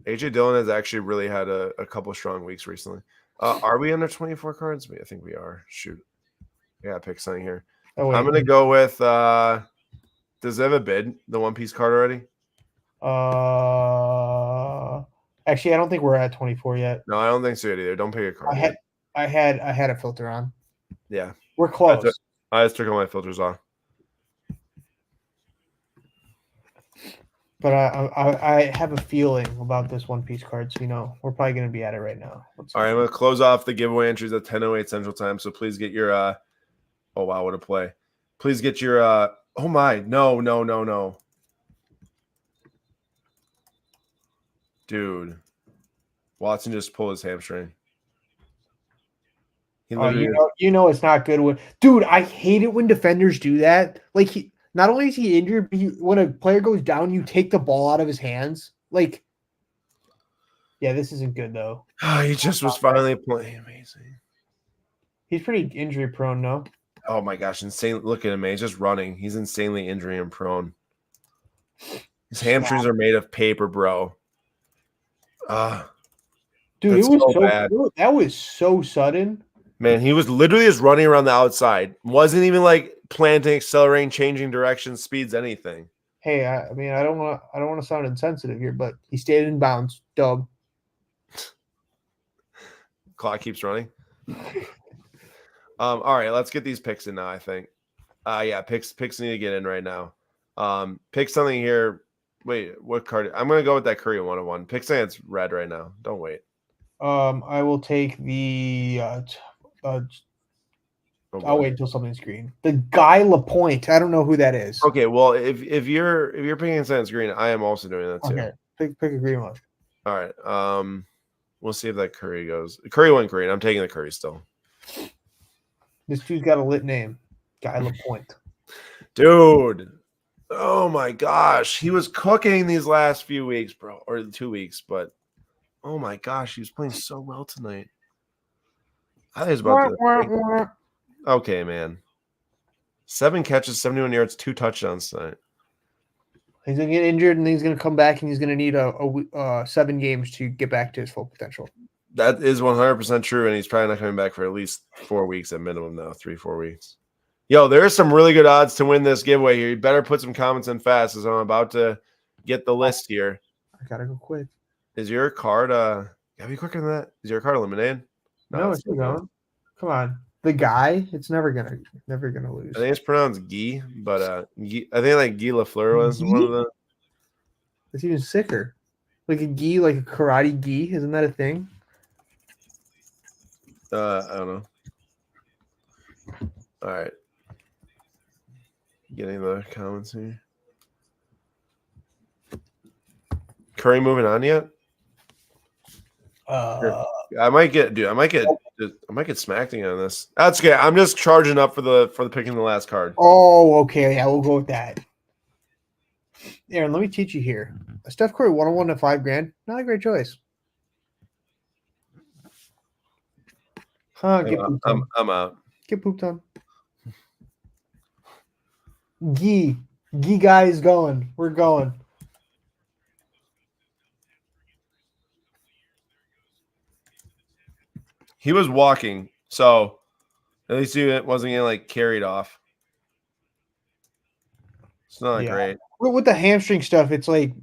AJ Dillon has actually really had a couple strong weeks recently. Are we under 24 cards? I think we are. Shoot, I gotta pick something here. Oh, I'm gonna go with. Does it have a bid? The One Piece card already? Actually, I don't think we're at 24 yet. No, I don't think so either. Don't pick a card. I had a filter on. Yeah, we're close. I just took all my filters off. But I have a feeling about this One Piece card, so we're probably going to be at it right now. All right, I'm going to close off the giveaway entries at 10:08 Central Time. So please get your oh wow, what a play! Please get your oh my, no, dude, Watson just pulled his hamstring. He Oh, literally, you know it's not good when, dude. I hate it when defenders do that. Like not only is he injured, but when a player goes down, you take the ball out of his hands. Like, yeah, this isn't good though. he just was finally playing amazing. He's pretty injury prone, no? Oh my gosh, insane! Look at him, man. He's just running. He's insanely injury and prone. His hamstrings are made of paper, bro. Dude, that's it was so so bad. that was so sudden. Man, he was literally just running around the outside. Wasn't even like planting, accelerating, changing direction, speeds, anything. Hey, I mean, I don't want to sound insensitive here, but he stayed in bounds. Dub. Clock keeps running. All right, let's get these picks in now, I think. Yeah, picks need to get in right now. Pick something here. Wait, what card? I'm gonna go with that Curry 101. Pick something that's red right now. Don't wait. I will take the I'll wait until something's green. The Guy Lapointe. I don't know who that is. Okay, well, if you're picking something that's green, I am also doing that too. Okay, pick a green one. All right. We'll see if that Curry goes. Curry went green. I'm taking the Curry still. This dude's got a lit name. Guy Lapointe. Dude. Oh my gosh. He was cooking these last few weeks, bro. Or 2 weeks, but oh my gosh, he was playing so well tonight. I think he's about to. Okay, man. 7 catches, 71 yards, 2 touchdowns tonight. He's gonna get injured, and he's gonna come back, and he's gonna need a 7 games to get back to his full potential. That is 100% true, and he's probably not coming back for at least 4 weeks at minimum now, 3-4 weeks. Yo, there's some really good odds to win this giveaway here. You better put some comments in fast, as I'm about to get the list here. I gotta go quick. Is your card gotta be quicker than that? Is your card eliminated? No, it's still going. Come on. The Guy, it's never gonna lose. I think it's pronounced Guy, but I think like Guy Lafleur was one of the. It's even sicker. Like a gi, like a karate gi. Isn't that a thing? I don't know. All right. Getting the comments here. Curry moving on yet? I might get smacked again on this. That's okay. I'm just charging up for the picking the last card. Oh, okay. Yeah, we'll go with that. Aaron, let me teach you here. A Steph Curry 101 to $5,000. Not a great choice. Huh, I'm out. Get pooped on. Gee guy is going. We're going. He was walking, so at least he wasn't getting like carried off. It's not great. With the hamstring stuff, it's like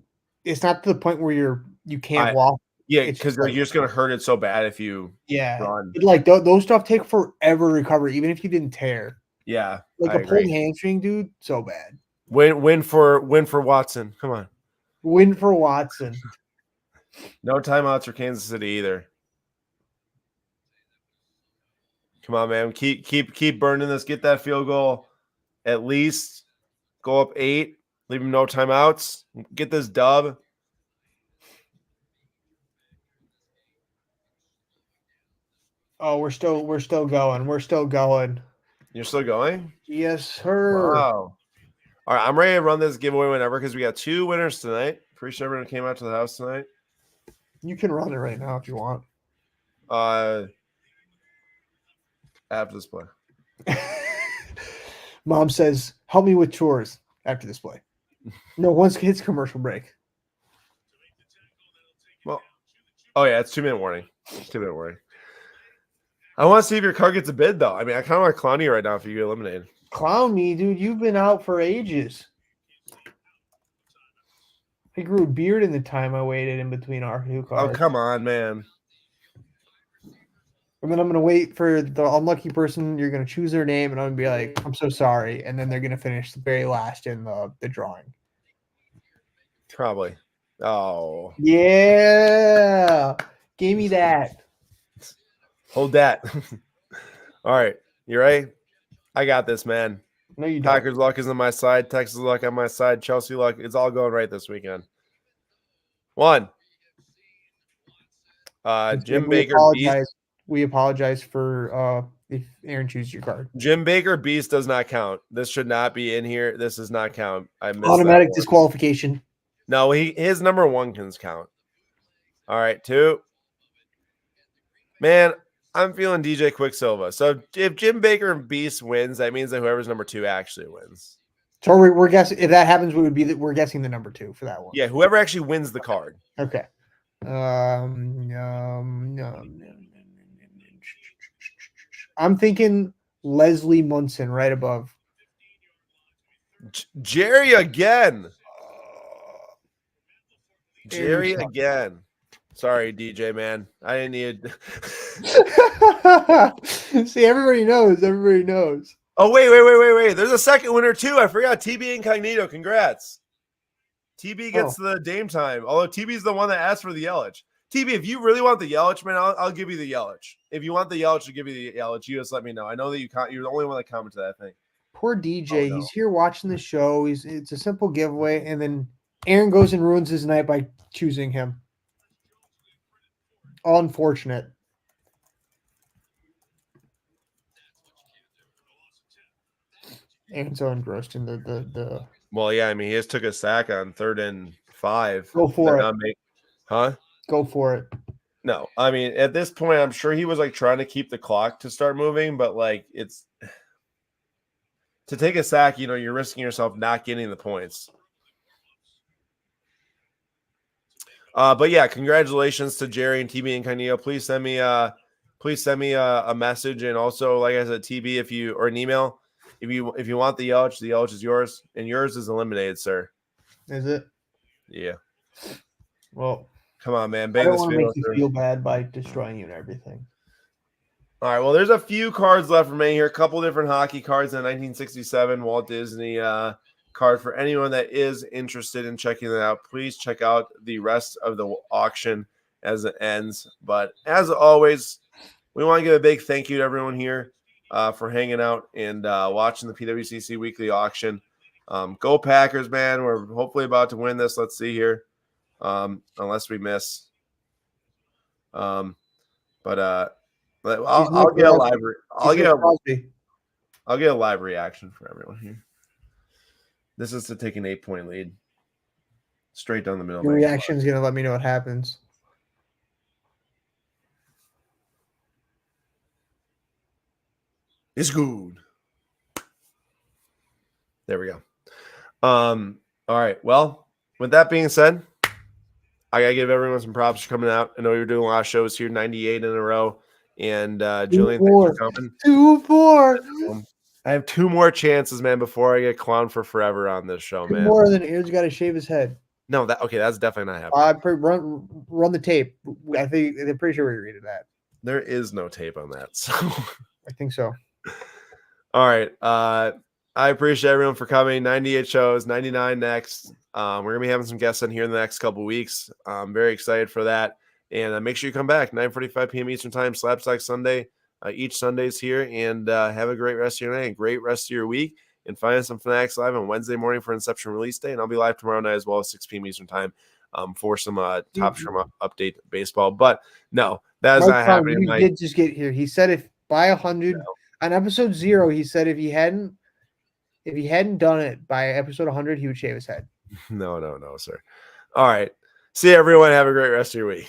it's not to the point where you can't walk. Yeah, because you're just gonna hurt it so bad if you run. Like those stuff take forever to recover, even if you didn't tear. Yeah, like a pulled hamstring, dude, so bad. Win for Watson. Come on, win for Watson. No timeouts for Kansas City either. Come on, man. Keep burning this. Get that field goal. At least go up 8. Leave them no timeouts. Get this dub. Oh, we're still going. We're still going. You're still going? Yes, sir. Wow. All right, I'm ready to run this giveaway whenever because we got 2 winners tonight. Pretty sure everyone came out to the house tonight. You can run it right now if you want. After this play. Mom says, help me with chores after this play. No, once it hits commercial break. Well, oh yeah, it's 2-minute warning. 2-minute warning. I want to see if your card gets a bid, though. I mean, I kind of want to clown you right now if you get eliminated. Clown me, dude. You've been out for ages. I grew a beard in the time I waited in between our 2 cards. Oh, come on, man. And then I'm going to wait for the unlucky person. You're going to choose their name, and I'm going to be like, I'm so sorry. And then they're going to finish the very last in the drawing. Probably. Oh. Yeah. Give me that. Hold that. All right. You ready? I got this, man. No, you don't. Packers luck is on my side. Texas luck on my side. Chelsea luck. It's all going right this weekend. 1. Jim Baker. We apologize for if Aaron chooses your card. Jim Baker Beast does not count. This should not be in here. This does not count. I missed Automatic that one. disqualification. No, his number 1 can count. All right, 2. Man, I'm feeling DJ Quicksilver. So if Jim Baker and Beast wins, that means that whoever's number 2 actually wins. So we're guessing if that happens, we would be that we're guessing the number 2 for that one. Yeah, whoever actually wins the card. Okay. I'm thinking Leslie Munson right above. Jerry again. Jerry again. Sorry, DJ man. I didn't need. See, everybody knows. Everybody knows. Oh wait! There's a second winner too. I forgot. TB Incognito. Congrats. TB gets the Dame time. Although TB's the one that asked for the Yelich. TB, if you really want the Yelich, man, I'll give you the Yelich. If you want the Yelich, I'll give you the Yelich. You just let me know. I know that you're the only one that commented that thing. Poor DJ. He's here watching the show. It's a simple giveaway, and then Aaron goes and ruins his night by choosing him. All unfortunate. Aaron's so engrossed in the. Well, yeah, I mean, he just took a sack on 3rd and 5. Go for it. Huh? Go for it. No, I mean, at this point, I'm sure he was like trying to keep the clock to start moving, but like it's to take a sack, you're risking yourself not getting the points. But yeah, congratulations to Jerry and TB and Incognito. Please send me a message, and also, like I said, TB, if you or an email, if you want the Yelich is yours, and yours is eliminated, sir. Is it? Yeah. Well, come on, man. I don't want to make you feel bad by destroying you and everything. All right. Well, there's a few cards left remaining here. A couple different hockey cards in 1967 Walt Disney card. For anyone that is interested in checking that out, please check out the rest of the auction as it ends. But as always, we want to give a big thank you to everyone here for hanging out and watching the PWCC Weekly Auction. Go Packers, man. We're hopefully about to win this. Let's see here. Unless we miss. But I'll get a live. I'll get a live reaction for everyone here. This is to take an 8-point lead. Straight down the middle. Your reaction is gonna let me know what happens. It's good. There we go. All right. Well, with that being said, I gotta give everyone some props for coming out. I know you're doing a lot of shows here, 98 in a row. And Julian, thanks for coming. 2-4. I have 2 more chances, man, before I get clowned for forever on this show, man. More than Aaron's got to shave his head. No, that's definitely not happening. Run the tape. I'm pretty sure we agreed to that. There is no tape on that, so I think so. All right. I appreciate everyone for coming. 98 shows, 99 next. We're gonna be having some guests in here in the next couple of weeks. I'm very excited for that. And make sure you come back 9:45 p.m. Eastern Time, Slapsack Sunday. Each Sunday's here, and have a great rest of your night, great rest of your week, and find us some Fanatics Live on Wednesday morning for Inception release day, and I'll be live tomorrow night as well as 6 p.m. Eastern Time for some Top Strum update baseball. But no, that is not happening tonight. He did just get here. He said if by 100 on episode 0, he said if he hadn't done it by episode 100, he would shave his head. No, sir. All right. See you, everyone. Have a great rest of your week.